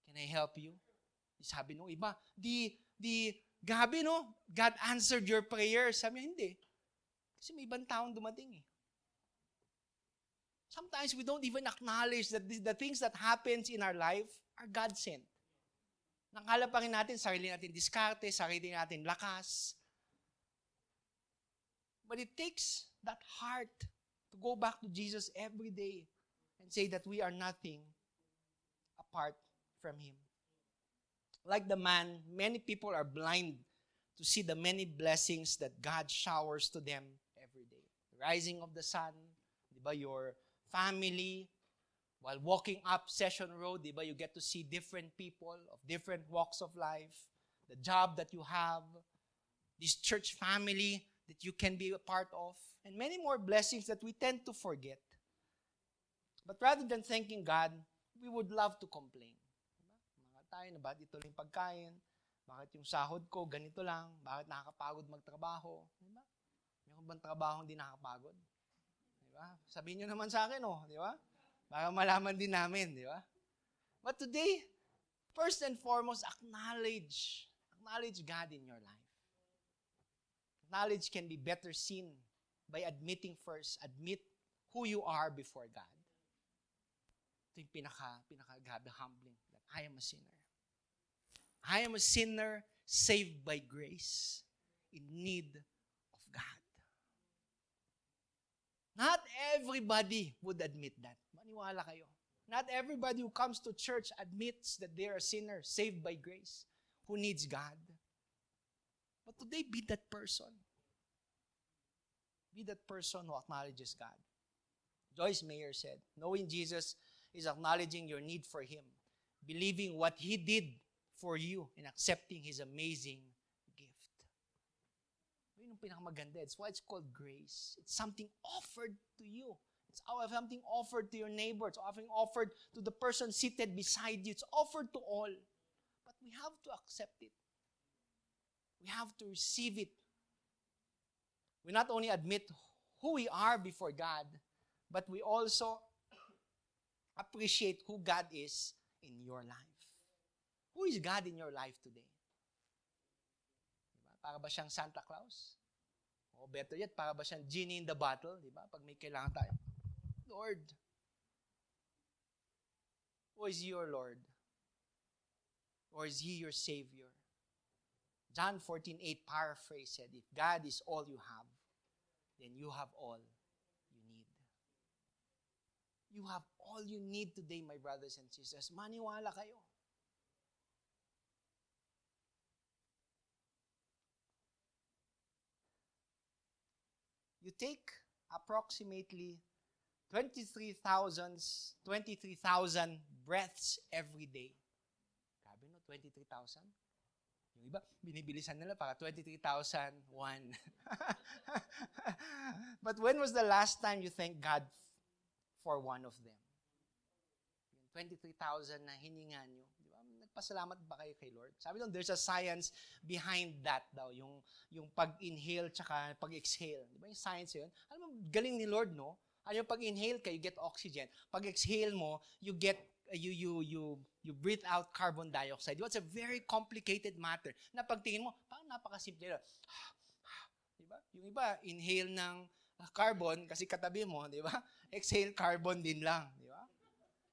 Speaker 4: Can I help you? Sabi nung iba, gabi no, God answered your prayer. Sabi niya, hindi. Kasi may ibang taong dumating eh. Sometimes we don't even acknowledge that the things that happens in our life are God-sent. Nakala pa rin natin, sarili natin diskarte, sarili natin lakas. But it takes that heart to go back to Jesus every day and say that we are nothing apart from Him. Like the man, many people are blind to see the many blessings that God showers to them every day. The rising of the sun, diba, your family, while walking up Session Road, diba, you get to see different people of different walks of life, the job that you have, this church family that you can be a part of, and many more blessings that we tend to forget. But rather than thanking God, we would love to complain. Diba? Mga tayo na, bakit ito lang yung pagkain? Bakit yung sahod ko ganito lang? Bakit nakakapagod magtrabaho? Diba? Meron bang trabaho hindi nakakapagod? Diba? Sabihin nyo naman sa akin, di ba? Para malaman din namin, di ba? But today, first and foremost, acknowledge God in your life. Knowledge can be better seen by admit who you are before God. Ito yung pinaka-grabe humbling, that I am a sinner. I am a sinner saved by grace, in need of God. Not everybody would admit that. Maniwala kayo. Not everybody who comes to church admits that they are a sinner, saved by grace, who needs God. But today, be that person. Be that person who acknowledges God. Joyce Meyer said, knowing Jesus is acknowledging your need for Him, believing what He did for you, and accepting His amazing gift. Yun yung pinakamaganda. It's why it's called grace. It's something offered to you. It's something offered to your neighbor. It's offered to the person seated beside you. It's offered to all. But we have to accept it. We have to receive it. We not only admit who we are before God, but we also appreciate who God is in your life. Who is God in your life today? Diba? Para ba siyang Santa Claus? O better yet, para ba siyang genie in the bottle? Diba? Pag may kailangan tayo. Lord. Or is He your Lord? Or is He your Savior? John 14:8 paraphrase said, if God is all you have, then you have all you need. You have all you need today, my brothers and sisters. Maniwala kayo. you take approximately 23,000 breaths every day. Grabe no, 23,000? Yung iba, binibilisan nila para 23,001. But when was the last time you thanked God for one of them? Yung 23,000 na hininga nyo. Di ba? Nagpasalamat ba kayo kay Lord? Sabi doon, there's a science behind that daw. Yung pag-inhale tsaka pag-exhale. Di ba yung science yun? Alam mo, galing ni Lord, no? Ano yung pag-inhale ka, you get oxygen. Pag-exhale mo, you breathe out carbon dioxide. It's a very complicated matter. Na pagtingin mo, parang napakasimple. Diba? Yung iba, inhale ng carbon kasi katabi mo, di ba? Exhale carbon din lang, di ba?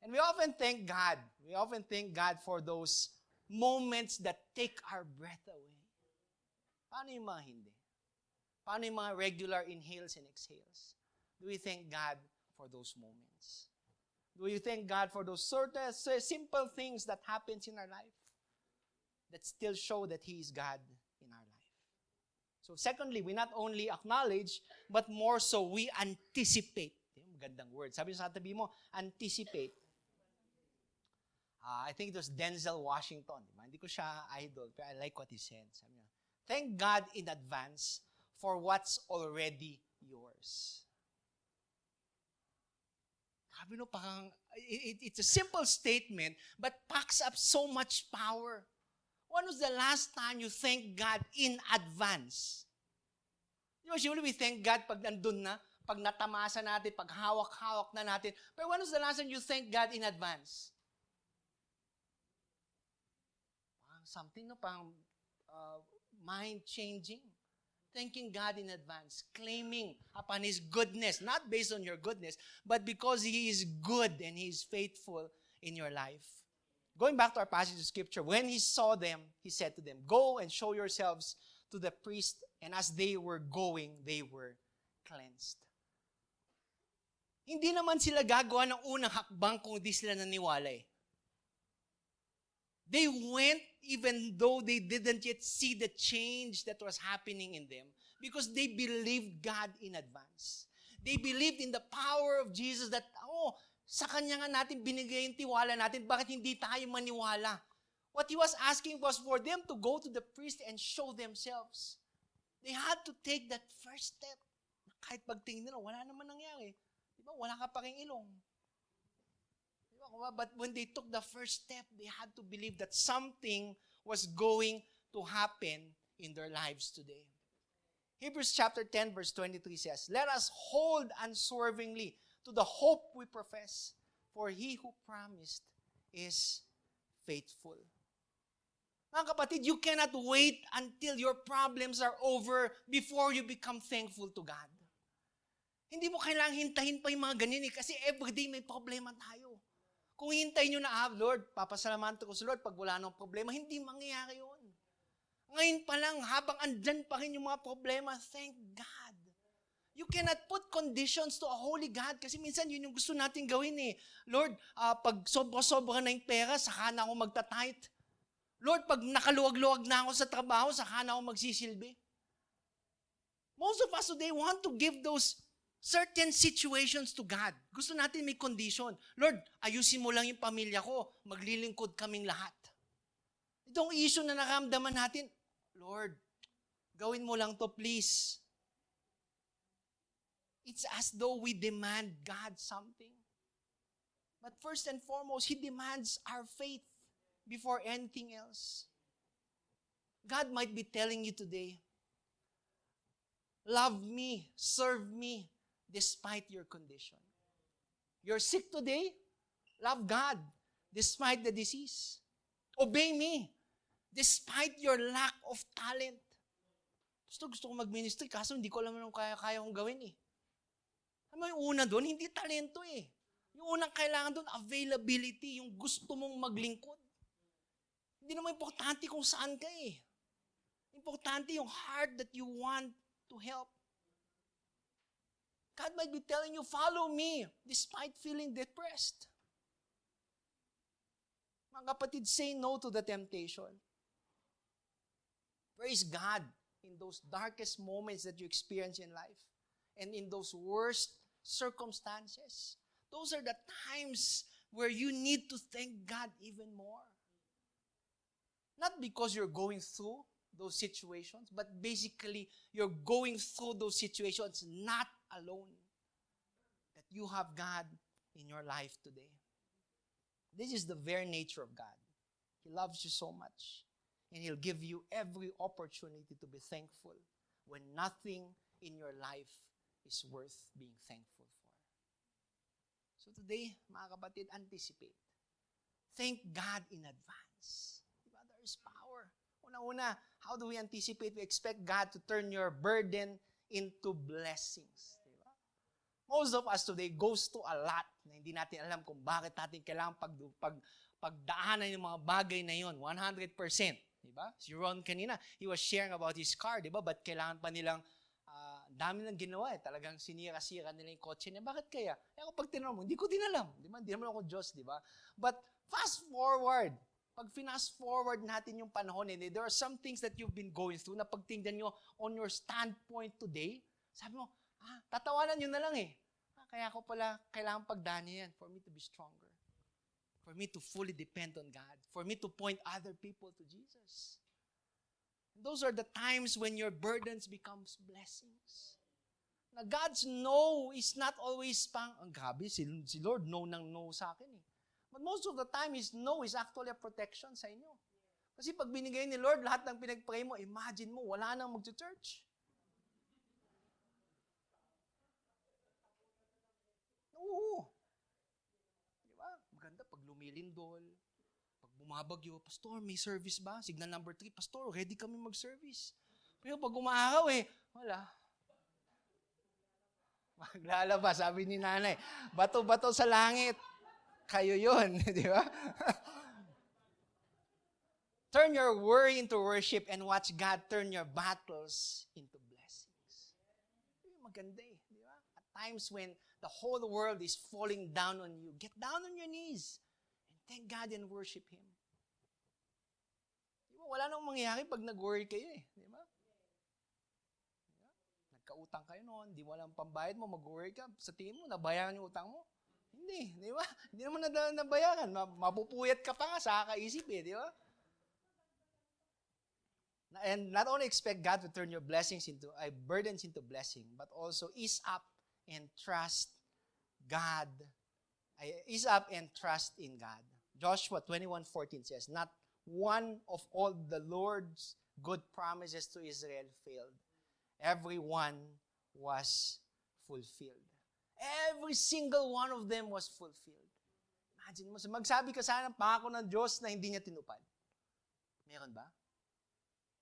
Speaker 4: And we often thank God. We often thank God for those moments that take our breath away. Paano yung mga hindi? Paano yung mga regular inhales and exhales? Do we thank God for those moments? Do you thank God for those certain simple things that happens in our life that still show that He is God in our life? So secondly, we not only acknowledge, but more so, we anticipate. Magandang word. Sabi sa tabi mo, anticipate. I think it was Denzel Washington. Diba? Hindi ko siya idol, pero I like what he said. Sabi niya, thank God in advance for what's already yours. Sabi no, parang, it's a simple statement, but packs up so much power. When was the last time you thanked God in advance? Usually we thank God pag nandun na, pag natamasa natin, pag hawak-hawak na natin. But when was the last time you thanked God in advance? Parang something, no? Parang mind-changing. Thanking God in advance, claiming upon His goodness, not based on your goodness, but because He is good and He is faithful in your life. Going back to our passage of Scripture, when He saw them, He said to them, go and show yourselves to the priest. And as they were going, they were cleansed. Hindi naman sila gagawa ng unang hakbang kung di sila naniwala eh. They went even though they didn't yet see the change that was happening in them because they believed God in advance. They believed in the power of Jesus that, sa Kanya nga natin binigay yung tiwala natin, bakit hindi tayo maniwala? What He was asking was for them to go to the priest and show themselves. They had to take that first step. Kahit pagtingin nila, wala naman nangyari. Diba? Wala ka pa ring ilong. But when they took the first step, they had to believe that something was going to happen in their lives today. Hebrews chapter 10 verse 23 says, let us hold unswervingly to the hope we profess, for He who promised is faithful. Mga kapatid, you cannot wait until your problems are over before you become thankful to God. Hindi mo kailangang hintayin pa yung mga ganyan kasi everyday may problema tayo. Kung hintayin nyo na, Lord, papasalamatan ko sa Lord pag wala nang problema, hindi mangyayari yun. Ngayon pa lang, habang andyan pa rin yung mga problema, thank God. You cannot put conditions to a holy God kasi minsan yun yung gusto natin gawin eh. Lord, pag sobra-sobra na yung pera, saka na ako magta-tithe. Lord, pag nakaluwag-luwag na ako sa trabaho, saka na ako magsisilbi. Most of us today want to give those certain situations to God. Gusto natin may condition. Lord, ayusin mo lang yung pamilya ko. Maglilingkod kaming lahat. Itong issue na nakaramdaman natin, Lord, gawin mo lang to please. It's as though we demand God something. But first and foremost, He demands our faith before anything else. God might be telling you today, love me, serve me, despite your condition. You're sick today? Love God despite the disease. Obey me despite your lack of talent. Gusto ko mag-ministry kaso hindi ko alam anong kaya kong gawin eh. Ano yung una doon? Hindi talento eh. Yung unang kailangan doon, availability, yung gusto mong maglingkod. Hindi naman importante kung saan ka eh. Importante yung heart that you want to help. God might be telling you, follow me, despite feeling depressed. Mga kapatid, say no to the temptation. Praise God in those darkest moments that you experience in life. and in those worst circumstances, those are the times where you need to thank God even more. Not because you're going through those situations, but basically you're going through those situations not alone. That you have God in your life today. This is the very nature of God. He loves you so much. And He'll give you every opportunity to be thankful when nothing in your life is worth being thankful for. So today, mga kapatid, anticipate. Thank God in advance. Diba? There is power. Una-una, how do we anticipate? We expect God to turn your burden into blessings. Diba? Most of us today goes to a lot na hindi natin alam kung bakit natin kailangan pagdaanan yung mga bagay na yon 100%. Diba? Si Ron kanina, he was sharing about his car, diba? But kailangan pa nilang dami ng ginawa Talagang sinira-sira nila yung kotse niya. Bakit kaya? Ako pag tinanong mo, hindi ko din alam. Diba? Hindi naman ako Diyos, diba? But fast forward. Pag fast forward natin yung panahon, there are some things that you've been going through na pagtingnan nyo on your standpoint today, sabi mo, tatawanan nyo na lang kaya ako pala kailangan pagdaanan yan for me to be stronger. For me to fully depend on God. For me to point other people to Jesus. Those are the times when your burdens becomes blessings. Na God's no is not always grabe, si Lord no nang no sa akin But most of the time, His no is actually a protection sa inyo. Kasi pag binigay ni Lord, lahat ng pinag-pray mo, imagine mo, wala nang mag-church. Oo. Diba? Maganda pag lumilindol, pag bumabagyo, Pastor, may service ba? Signal number 3, Pastor, ready kami mag-service. Pero pag umaaraw wala. Maglalaba, sabi ni nanay, bato-bato sa langit. Kayo yun, di ba? Turn your worry into worship and watch God turn your battles into blessings. Maganda di ba? At times when the whole world is falling down on you, get down on your knees and thank God and worship Him. Di ba? Wala nang mangyayari pag nag-worry kayo di ba? Nagkautang kayo noon, di mo alam pambayad mo, mag-worry ka, sa tingin mo, nabayaran yung utang mo. Hindi, di ba? Hindi naman nabayaran. Mapupuyat ka pa nga sa kakaisip di ba? And not only expect God to turn your burdens into blessing, but also ease up and trust God. Ease up and trust in God. Joshua 21:14 says, not one of all the Lord's good promises to Israel failed. Every one was fulfilled. Every single one of them was fulfilled. Imagine mo, magsabi ka sana ng pangako ng Diyos na hindi niya tinupad. Meron ba?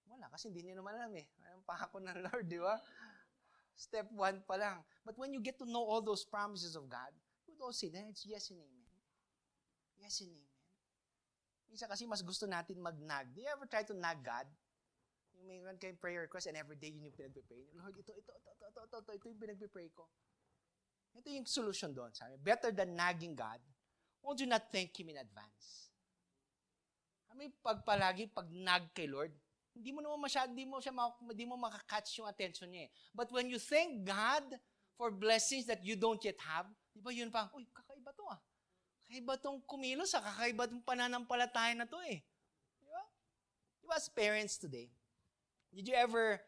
Speaker 4: Wala, kasi hindi niya naman alam Anong pangako ng Lord, di ba? Step 1 pa lang. But when you get to know all those promises of God, you would all say, then it's yes and amen. Yes and amen. Isa kasi mas gusto natin mag-nag. Do you ever try to nag God? Yung may kayong prayer request and every day yun yung pinag-pray. Lord, ito yung pinag-pray ko. Ito yung solution doon. Sabi, better than nagging God, won't you not thank Him in advance? Pag nag kay Lord, hindi mo makakatch yung attention niya But when you thank God for blessings that you don't yet have, di ba yun pa, kakaiba to Kakaiba tong kumilos kakaiba tong pananampalataya na to Di ba? Di ba as parents today, did you ever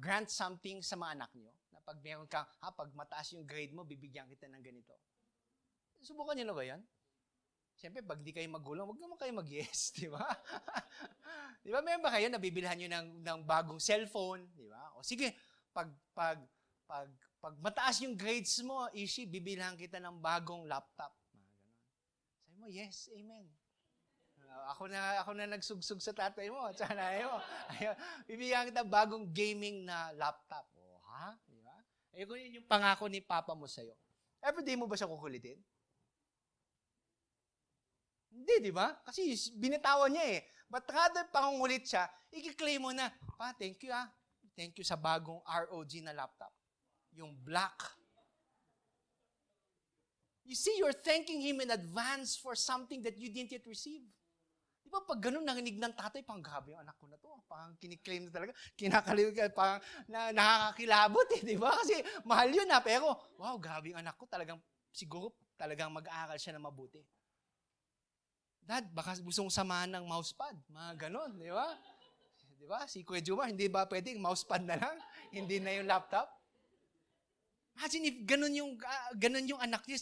Speaker 4: grant something sa mga anak niyo? Pag meron ka, pag mataas yung grade mo, bibigyan kita ng ganito. Subukan niyo na ba yan? Siyempre, pag di kayo magulang, huwag naman kayo mag-yes, di ba? Di ba, meron ba kayo, nabibilhan nyo ng bagong cellphone, di ba? O sige, pag mataas yung grades mo, Ishi, bibilhan kita ng bagong laptop. Sabi mo, yes, amen. Ako na nagsugsug sa tatay mo, at sa nanay mo. Bibigyan kita bagong gaming na laptop. Di ba? Kung yun yung pangako ni Papa mo sa'yo. Everyday mo ba siya kukulitin? Hindi, di ba? Kasi binitawan niya But rather pangungulit siya, i-claim mo na, thank you Thank you sa bagong ROG na laptop. Yung black. You see, you're thanking Him in advance for something that you didn't yet receive. Di ba pag ganun, narinig ng tatay, pang grabe yung anak ko na to. Parang kiniklaim na talaga, kinakaliw, parang nakakakilabot di ba? Kasi mahal yun pero wow, grabe yung anak ko, talagang siguro talagang mag-aaral siya na mabuti. Dad, baka gustong samahan ng mousepad. Mga ganon, di ba? Di ba? Si Kuya Juma, hindi ba pwedeng mousepad na lang? Hindi na yung laptop? Imagine if ganun yung anak niya,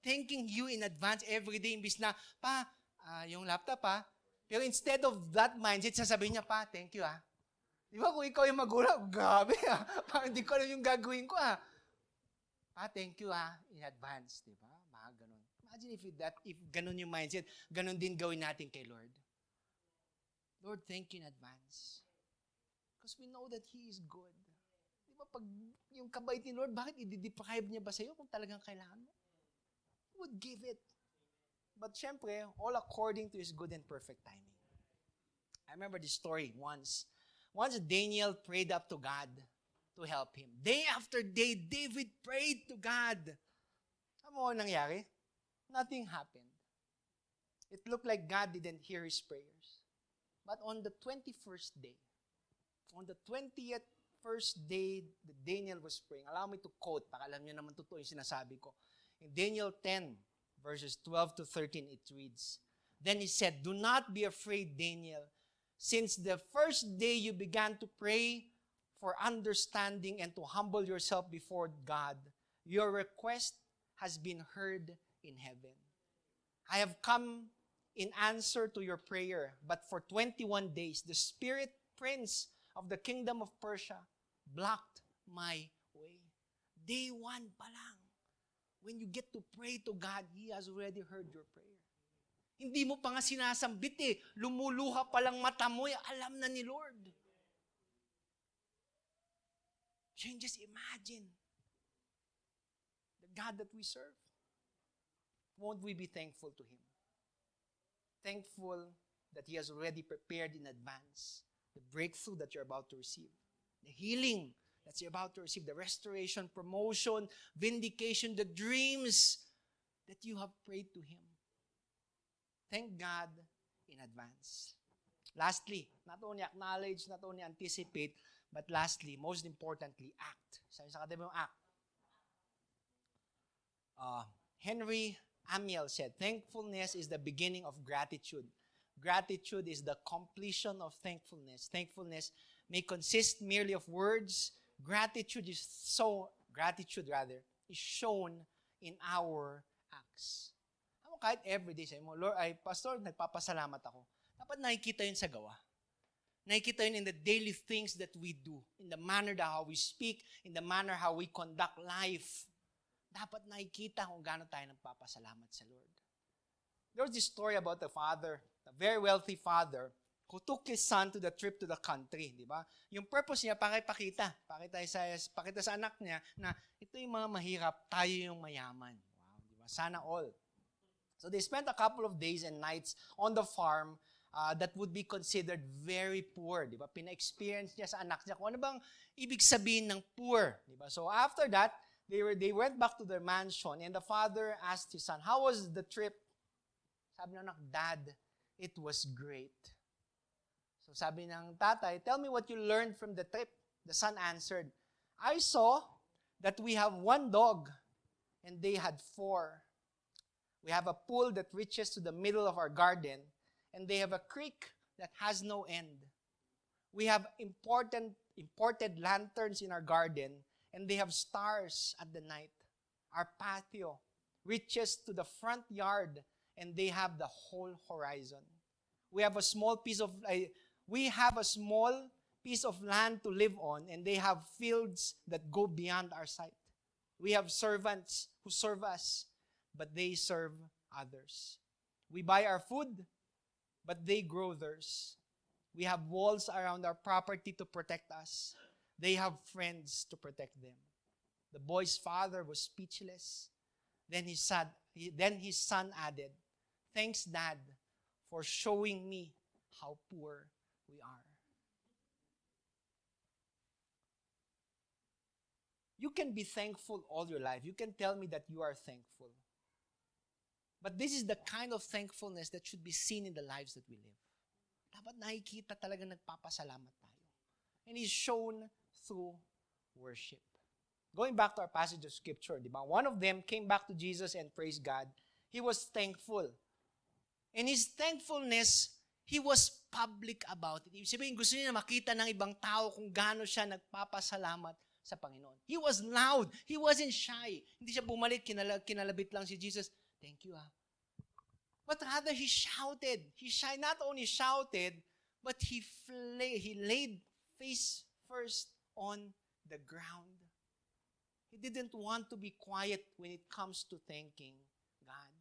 Speaker 4: thanking you in advance every day, imbis na, yung laptop Pero instead of that mindset, sasabihin niya, thank you Di ba? Kung ikaw yung magulang, grabe Parang hindi ko alam yung gagawin ko thank you in advance. Di ba? Mga ganun. Imagine if ganun yung mindset, ganun din gawin natin kay Lord. Lord, thank you in advance. Because we know that He is good. Di ba? Pag yung kabait ni Lord, bakit i-deprive niya ba sa'yo kung talagang kailangan mo? He would give it. But syempre, all according to His good and perfect timing. I remember this story once. Once Daniel prayed up to God to help him. Day after day, David prayed to God. Ano mo nangyari? Nothing happened. It looked like God didn't hear his prayers. But on the 21st day, on the 20th first day that Daniel was praying, allow me to quote, para alam niyo naman totoo yung sinasabi ko. In Daniel 10, verses 12 to 13, it reads, Then he said, Do not be afraid, Daniel, since the first day you began to pray for understanding and to humble yourself before God, your request has been heard in heaven. I have come in answer to your prayer, but for 21 days, the spirit prince of the kingdom of Persia blocked my way. Day 1 pa lang. When you get to pray to God, He has already heard your prayer. Hindi mo pa nga sinasambit lumuluha pa lang mata mo, alam na ni Lord. So just imagine the God that we serve. Won't we be thankful to Him? Thankful that He has already prepared in advance the breakthrough that you're about to receive, the healing that you're about to receive, the restoration, promotion, vindication, the dreams that you have prayed to Him. Thank God in advance. Lastly, not only acknowledge, not only anticipate, but lastly, most importantly, act. Sabi sa katabi mo, act. Henry Amiel said, thankfulness is the beginning of gratitude. Gratitude is the completion of thankfulness. Thankfulness may consist merely of words. Gratitude is shown in our acts. Kahit everyday, sabi mo, Lord, Pastor, nagpapasalamat ako. Dapat nakikita yun sa gawa. Nakikita yun in the daily things that we do, in the manner how we speak, in the manner how we conduct life. Dapat nakikita kung gaano tayo nagpapasalamat sa Lord. There was this story about a father, a very wealthy father, who took his son to the trip to the country, di ba? Yung purpose niya, pakita sa anak niya na ito yung mga mahirap, tayo yung mayaman. Wow, di ba? Sana all. So they spent a couple of days and nights on the farm that would be considered very poor, di ba? Pina-experience niya sa anak niya kung ano bang ibig sabihin ng poor, di ba? So after that, they went back to their mansion and the father asked his son, how was the trip? Sabi ng anak, Dad, it was great. So sabi ng tatay, tell me what you learned from the trip. The son answered, I saw that we have one dog and they had 4. We have a pool that reaches to the middle of our garden and they have a creek that has no end. We have imported lanterns in our garden and they have stars at the night. Our patio reaches to the front yard and they have the whole horizon. We have a small piece of land to live on and they have fields that go beyond our sight. We have servants who serve us, but they serve others. We buy our food, but they grow theirs. We have walls around our property to protect us. They have friends to protect them. The boy's father was speechless. Then his son added, thanks, Dad, for showing me how poor we are. You can be thankful all your life. You can tell me that you are thankful. But this is the kind of thankfulness that should be seen in the lives that we live. Dapat nakikita talaga nagpapasalamat tayo. And is shown through worship. Going back to our passage of Scripture, di ba? One of them came back to Jesus and praised God. He was thankful. And his thankfulness, he was public about it. Ibig sabihin, gusto niya makita ng ibang tao kung gaano siya nagpapasalamat sa Panginoon. He was loud. He wasn't shy. Hindi siya bumalik, kinalabit lang si Jesus. Thank you, But rather, he shouted. Not only shouted, but he laid face first on the ground. He didn't want to be quiet when it comes to thanking God.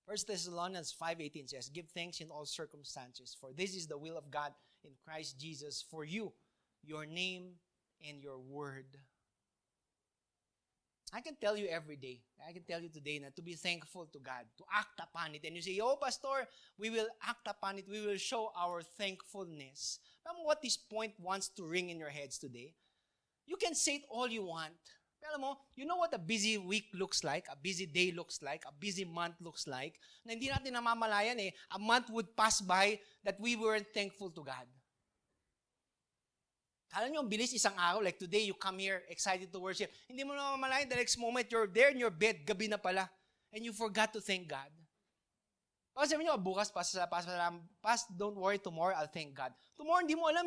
Speaker 4: 1 Thessalonians 5:18 says, "Give thanks in all circumstances, for this is the will of God in Christ Jesus for you, your name and your word." I can tell you every day, I can tell you today na to be thankful to God, to act upon it. And you say, "Oh, Pastor, we will act upon it. We will show our thankfulness." Alam mo what this point wants to ring in your heads today? You can say it all you want. Pero alam mo, you know what a busy week looks like, a busy day looks like, a busy month looks like, na hindi natin namamalayan a month would pass by that we weren't thankful to God. Kala nyo, ang bilis isang araw, like today, you come here excited to worship. Hindi mo namamalayan, the next moment, you're there in your bed, gabi na pala, and you forgot to thank God. Baka sabi nyo, bukas, don't worry, tomorrow, I'll thank God. Tomorrow, hindi mo alam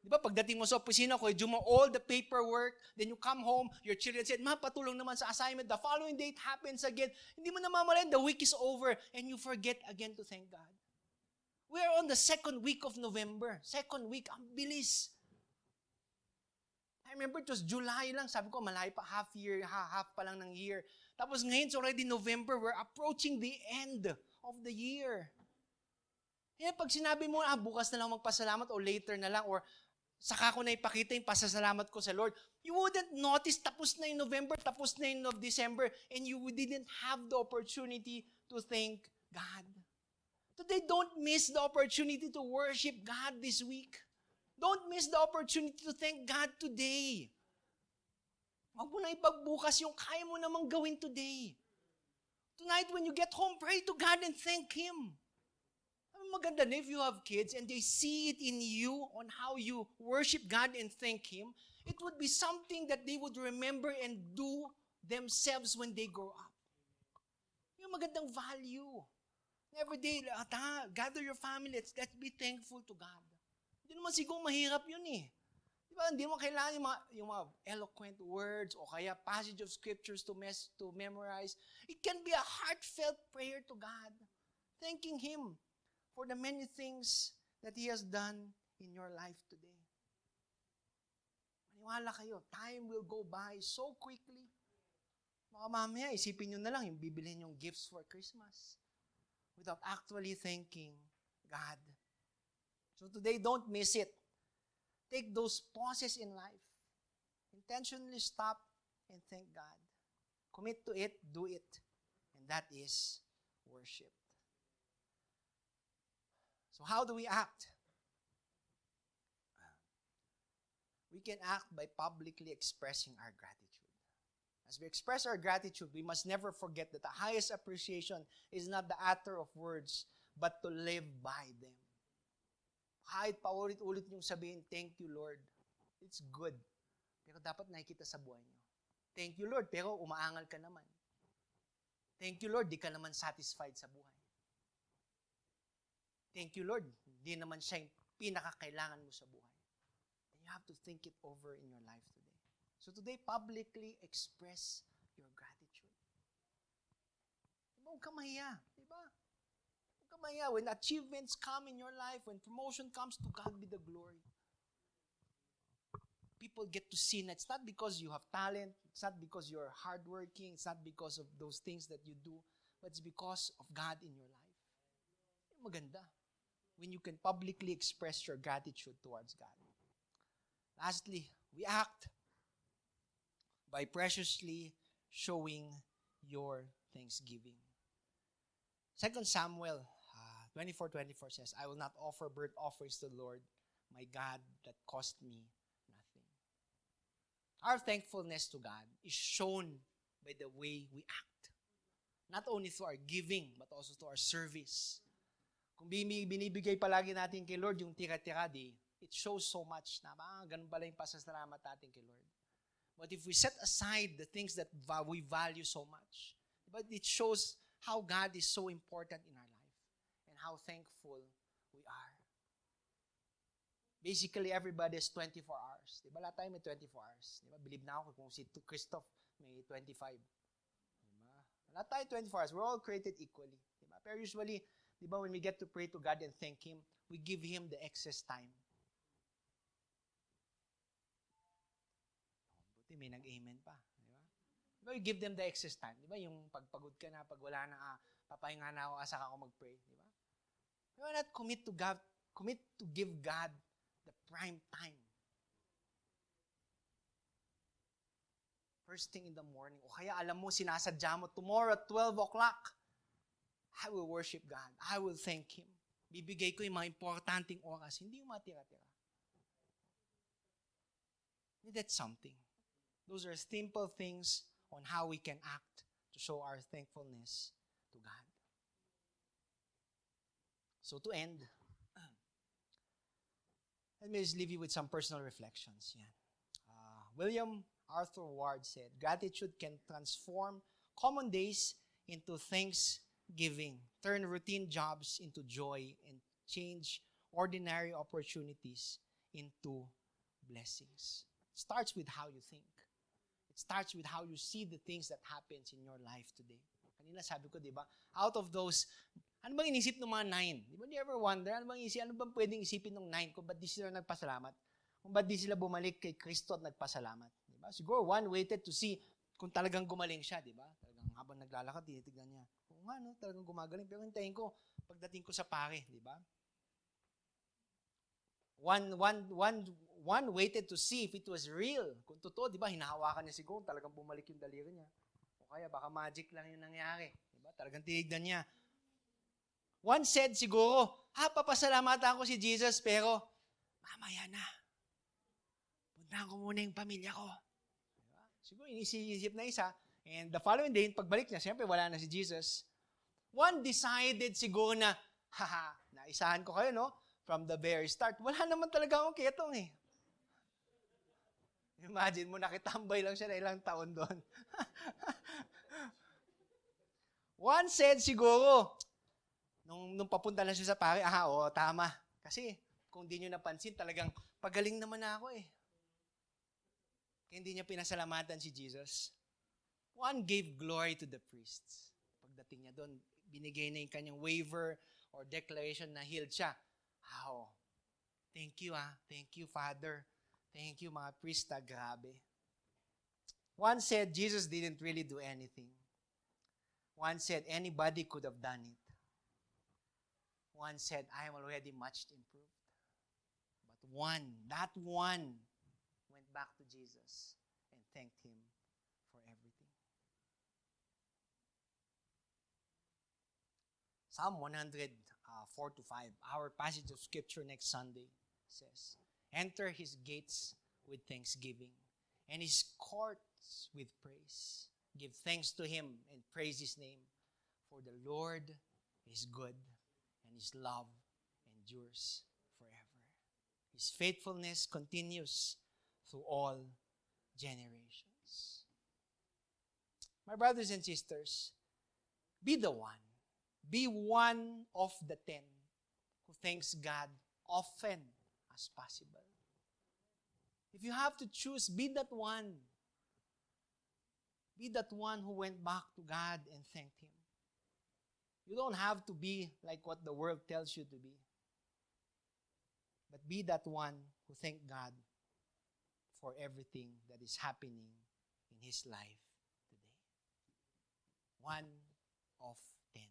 Speaker 4: Di ba, pagdating mo sa opisina ko, you do all the paperwork, then you come home, your children said, "Ma, patulong naman sa assignment." The following day, it happens again. Hindi mo namamalayan, the week is over, and you forget again to thank God. We are on the second week of November. Second week, ang bilis. I remember it was July lang. Sabi ko, malayo pa, half pa lang ng year. Tapos ngayon, it's already November. We're approaching the end of the year. Kaya pag sinabi mo, bukas na lang magpasalamat o later na lang or saka ko na ipakita yung pasasalamat ko sa Lord, you wouldn't notice tapos na yung November, tapos na yung December, and you didn't have the opportunity to thank God. Today, don't miss the opportunity to worship God this week. Don't miss the opportunity to thank God today. Huwag mo na ipagbukas yung kaya mo namang gawin today. Tonight, when you get home, pray to God and thank Him. Maganda na if you have kids and they see it in you on how you worship God and thank Him, it would be something that they would remember and do themselves when they grow up. Yung magandang value. Every day, gather your family, let's be thankful to God. Hindi naman siguro mahirap yun Di ba? Hindi mo kailangan yung mga eloquent words o kaya passage of scriptures to memorize. It can be a heartfelt prayer to God, thanking Him for the many things that He has done in your life today. Maniwala kayo, time will go by so quickly. Mga mamaya, isipin nyo na lang yung bibilhin yung gifts for Christmas without actually thanking God. So today, don't miss it. Take those pauses in life. Intentionally stop and thank God. Commit to it, do it. And that is worship. So how do we act? We can act by publicly expressing our gratitude. As we express our gratitude, we must never forget that the highest appreciation is not the utter of words, but to live by them. Kahit paulit-ulit niyong sabihin, "Thank you, Lord." It's good. Pero dapat nakikita sa buhay niyo. Thank you, Lord, pero umaangal ka naman. Thank you, Lord, di ka naman satisfied sa buhay. Thank you, Lord, hindi naman siya yung pinakakailangan mo sa buhay. And you have to think it over in your life today. So today, publicly express your gratitude. Huwag ka mahiya, di ba? Huwag ka mahiya. When achievements come in your life, when promotion comes, to God be the glory. People get to see that it's not because you have talent, it's not because you're hardworking, it's not because of those things that you do, but it's because of God in your life. Maganda. When you can publicly express your gratitude towards God. Lastly, we act by preciously showing your thanksgiving. 2 Samuel 24:24 says, "I will not offer burnt offerings to the Lord, my God, that cost me nothing." Our thankfulness to God is shown by the way we act. Not only through our giving, but also through our service. Kung binibigay palagi natin kay Lord yung tira-tira, it shows so much na, ganun pala yung pasasalamat natin kay Lord. But if we set aside the things that we value so much, but it shows how God is so important in our life and how thankful we are. Basically, everybody has 24 hours. Diba? Lahat tayo may 24 hours. Diba? Believe na ako kung si Christoph may 25. Diba? Lahat tayo 24 hours. We're all created equally. Diba? Pero usually, diba, when we get to pray to God and thank Him, we give Him the excess time. Buti may nag-amen pa. Diba? Diba, we give them the excess time. Diba, yung pagpagod ka na, pag wala na, papahinga na ako, asa ako mag-pray. Diba? Why not commit to give God the prime time? First thing in the morning. O kaya alam mo, sinasadya mo, tomorrow at 12 o'clock, I will worship God. I will thank Him. Bibigay ko yung mga importanteng oras, hindi yung mga tira-tira. That's something. Those are simple things on how we can act to show our thankfulness to God. So to end, let me just leave you with some personal reflections. Yan. William Arthur Ward said, gratitude can transform common days into thanksgiving, turn routine jobs into joy, and change ordinary opportunities into blessings. It starts with how you think. It starts with how you see the things that happens in your life today. Kanina sabi ko, di ba, out of those, ano bang inisip ng mga 9? Di ba, do you ever wonder, ano bang pwedeng isipin ng 9 kung ba't di sila nagpasalamat? Kung ba't di sila bumalik kay Kristo at nagpasalamat? Di ba? Siguro one waited to see kung talagang gumaling siya, di ba? Talagang habang naglalakad, tinitignan niya. Kung nga, no, talagang gumagaling. Pero hintayin ko, pagdating ko sa pare, di ba? One waited to see if it was real. Kung totoo, di ba, hinahawakan niya siguro, talagang bumalik yung daliri niya. O kaya baka magic lang yung nangyari. Di ba? Talagang tinignan niya. One said siguro, papasalamatan ko si Jesus, pero mamaya na. Puntahan ko muna yung pamilya ko. Diba? Siguro inisip na isa. And the following day, pagbalik niya, siyempre wala na si Jesus. One decided siguro na, naisahan ko kayo, no? From the very start. Wala naman talaga akong ketong eh. Imagine mo, nakitambay lang siya na ilang taon doon. One said siguro, nung papunta lang siya sa pare, tama. Kasi, kung di nyo napansin, talagang pagaling naman na ako eh. Kaya hindi niya pinasalamatan si Jesus. One gave glory to the priests. Pagdating niya doon, binigay na yung kanyang waiver or declaration na healed siya. Thank you Thank you, Father. Thank you, mga priest, grabe. One said, Jesus didn't really do anything. One said, anybody could have done it. One said, I am already much improved. But that one, went back to Jesus and thanked Him for everything. Psalm 104-5, our passage of Scripture next Sunday, says, enter His gates with thanksgiving and His courts with praise. Give thanks to Him and praise His name, for the Lord is good and His love endures forever. His faithfulness continues through all generations. My brothers and sisters, be the one. Be one of the 10 who thanks God often as possible. If you have to choose, be that one. Be that one who went back to God and thanked Him. You don't have to be like what the world tells you to be. But be that one who thanked God for everything that is happening in his life today. One of 10.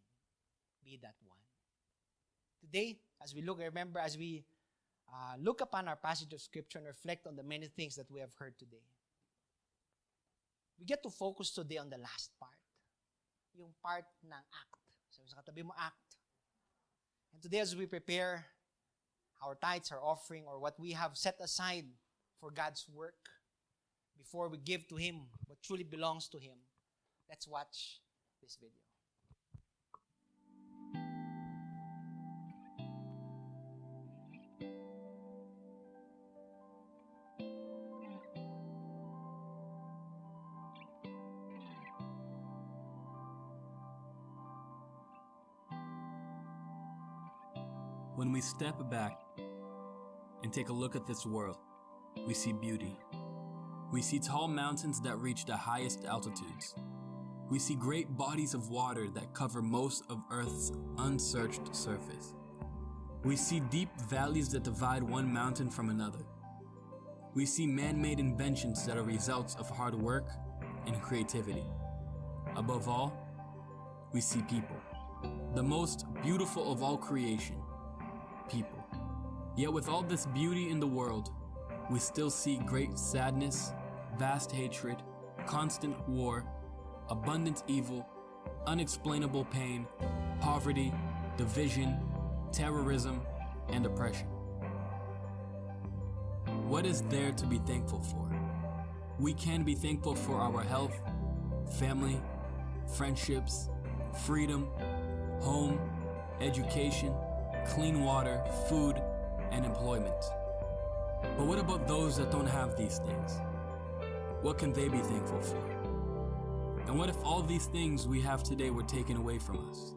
Speaker 4: Be that one. Today, as we look upon our passage of Scripture and reflect on the many things that we have heard today, we get to focus today on the last part. Yung part ng act. So sa katabi mo, act. And today as we prepare our tithes, our offering, or what we have set aside for God's work, before we give to Him what truly belongs to Him, let's watch this video.
Speaker 5: When we step back and take a look at this world, we see beauty. We see tall mountains that reach the highest altitudes. We see great bodies of water that cover most of Earth's unsearched surface. We see deep valleys that divide one mountain from another. We see man-made inventions that are results of hard work and creativity. Above all, we see people, the most beautiful of all creation, people. Yet with all this beauty in the world, we still see great sadness, vast hatred, constant war, abundant evil, unexplainable pain, poverty, division, terrorism, and oppression. What is there to be thankful for? We can be thankful for our health, family, friendships, freedom, home, education, clean water, food, and employment. But what about those that don't have these things? What can they be thankful for? And what if all these things we have today were taken away from us?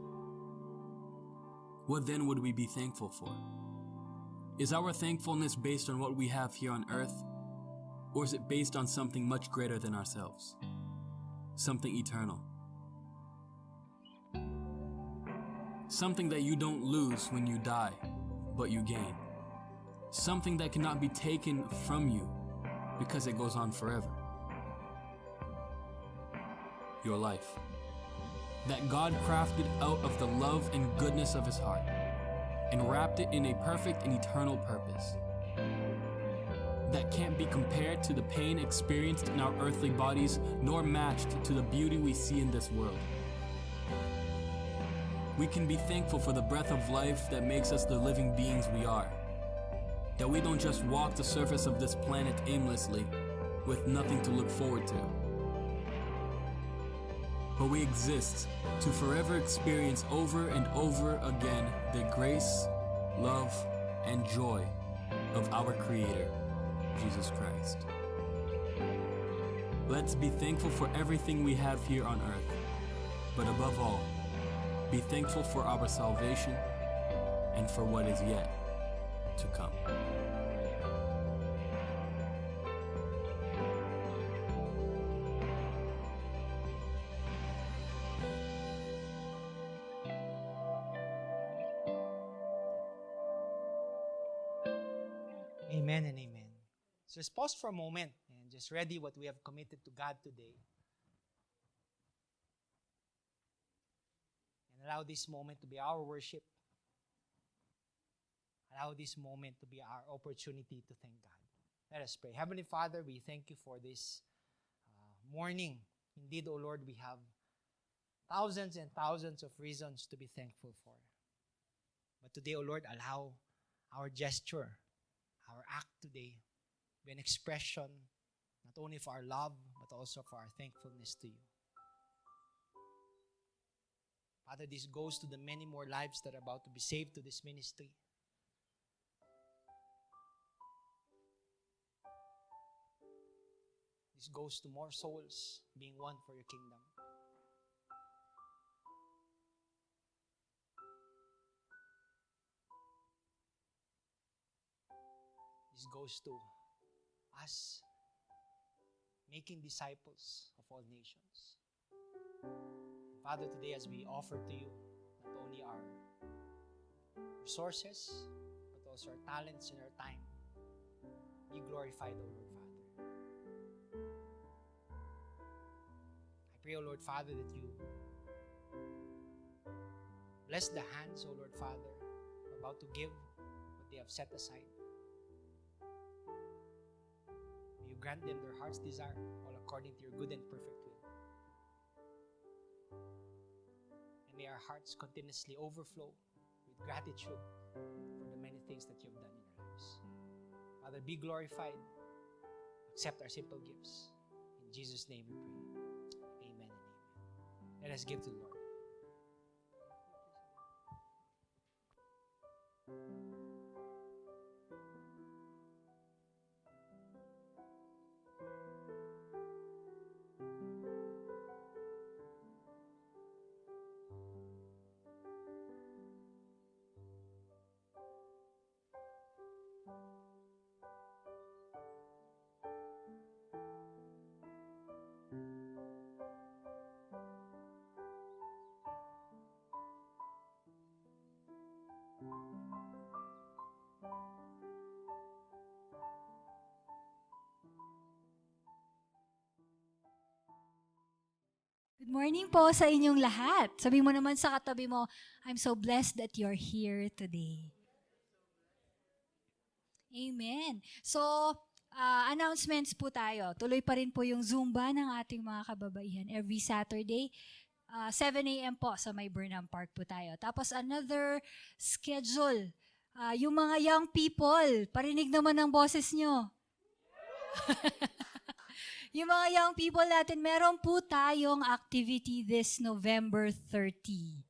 Speaker 5: What then would we be thankful for? Is our thankfulness based on what we have here on earth? Or is it based on something much greater than ourselves? Something eternal. Something that you don't lose when you die, but you gain. Something that cannot be taken from you because it goes on forever. Your life. That God crafted out of the love and goodness of His heart and wrapped it in a perfect and eternal purpose that can't be compared to the pain experienced in our earthly bodies nor matched to the beauty we see in this world. We can be thankful for the breath of life that makes us the living beings we are. That we don't just walk the surface of this planet aimlessly with nothing to look forward to. But we exist to forever experience over and over again the grace, love, and joy of our Creator, Jesus Christ. Let's be thankful for everything we have here on earth, but above all, be thankful for our salvation and for what is yet to come.
Speaker 4: Amen and amen. So just pause for a moment and just ready what we have committed to God today. And allow this moment to be our worship. Allow this moment to be our opportunity to thank God. Let us pray. Heavenly Father, we thank you for this morning. Indeed, O Lord, we have thousands and thousands of reasons to be thankful for. But today, O Lord, allow our gesture, our act today, be an expression not only for our love, but also for our thankfulness to you. Father, this goes to the many more lives that are about to be saved to this ministry. This goes to more souls being won for your kingdom. This goes to us making disciples of all nations. Father, today as we offer to you not only our resources, but also our talents and our time, be glorified, O Lord Father. I pray, O Lord Father, that you bless the hands, O Lord Father, about to give what they have set aside. May you grant them their heart's desire, all according to your good and perfect will. And may our hearts continuously overflow with gratitude for the many things that you have done in our lives. Father, be glorified. Accept our simple gifts. Jesus' name we pray. Amen and amen. Let us give to the Lord.
Speaker 1: Good morning po sa inyong lahat. Sabi mo naman sa katabi mo, I'm so blessed that you're here today. Amen. So, announcements po tayo. Tuloy pa rin po yung Zumba ng ating mga kababaihan. Every Saturday, 7 a.m. po sa may Burnham Park po tayo. Tapos another schedule. Yung mga young people, parinig naman ng boses nyo. Yung mga young people natin, meron po tayong activity this November 30.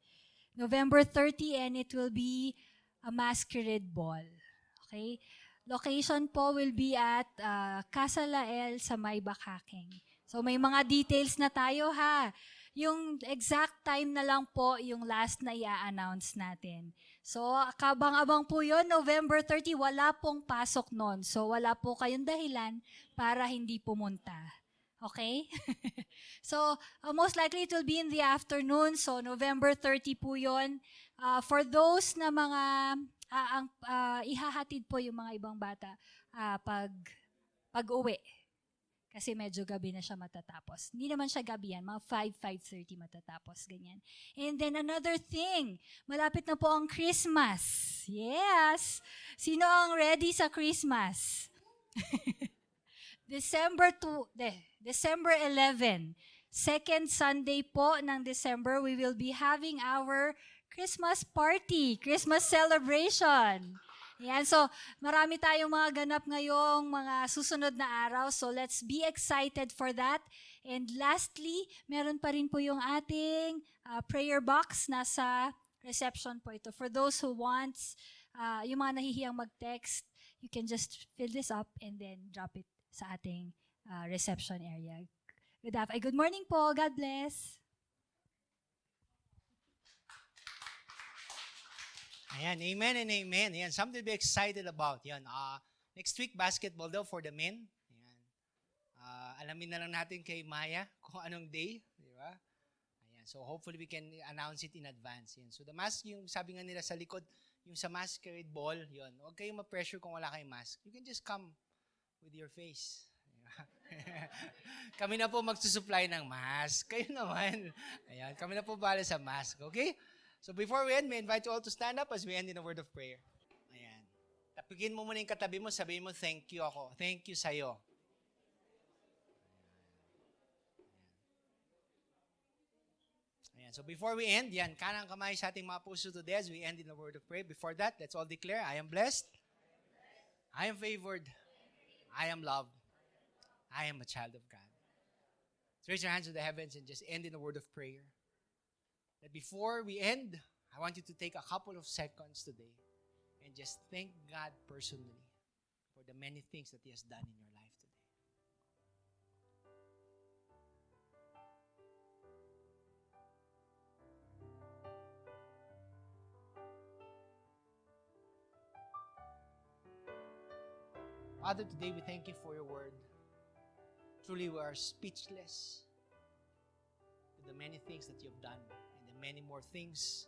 Speaker 1: November 30 and it will be a masquerade ball. Okay? Location po will be at Casa Lael sa May Bakaking. So may mga details na tayo ha. Yung exact time na lang po yung last na i-announce natin. So kabang-abang po yun, November 30, wala pong pasok nun. So wala po kayong dahilan para hindi pumunta. Okay? So most likely it will be in the afternoon. So November 30 po yun. For those na mga ihahatid po yung mga ibang bata pag-uwi. Kasi medyo gabi na siya matatapos. Hindi naman siya gabi yan, mga 5:30 matatapos, ganyan. And then another thing, malapit na po ang Christmas. Yes! Sino ang ready sa Christmas? December 11, second Sunday po ng December, we will be having our Christmas party, Christmas celebration. Yan, so marami tayong mga ganap ngayong mga susunod na araw. So let's be excited for that. And lastly, meron pa rin po yung ating prayer box nasa reception po ito. For those who wants, yung mga nahihiyang mag-text, you can just fill this up and then drop it sa ating reception area. Good morning po. God bless.
Speaker 4: Ayan, amen and amen. Ayan, something to be excited about. Ayan, next week, basketball daw for the men. Ayan. Alamin na lang natin kay Maya kung anong day. Di ba? Ayan, so hopefully we can announce it in advance. Ayan. So the mask, yung sabi nga nila sa likod, yung sa masquerade ball, yun. Huwag kayong ma-pressure kung wala kayong mask. You can just come with your face. Kami na po magsusupply ng mask. Kayo naman. Ayan, kami na po bala sa mask. Okay? So before we end, may invite you all to stand up as we end in a word of prayer. Ayan. Tapikin mo muna yung katabi mo, sabihin mo, thank you ako. Thank you sa'yo. Ayan. So before we end, yan, kanang kamay sa ating mga puso today as we end in a word of prayer. Before that, let's all declare, I am blessed. I am favored. I am loved. I am a child of God. So raise your hands to the heavens and just end in a word of prayer. That before we end, I want you to take a couple of seconds today and just thank God personally for the many things that He has done in your life today. Father, today we thank You for Your word. Truly, we are speechless with the many things that You have done. Many more things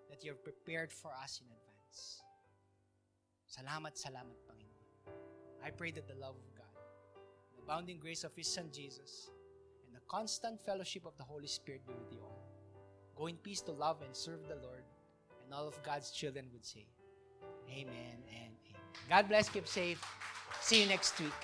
Speaker 4: that You have prepared for us in advance. Salamat, Panginoon. I pray that the love of God, the abounding grace of His Son Jesus, and the constant fellowship of the Holy Spirit be with you all. Go in peace to love and serve the Lord, and all of God's children would say, Amen and Amen. God bless, keep safe. See you next week.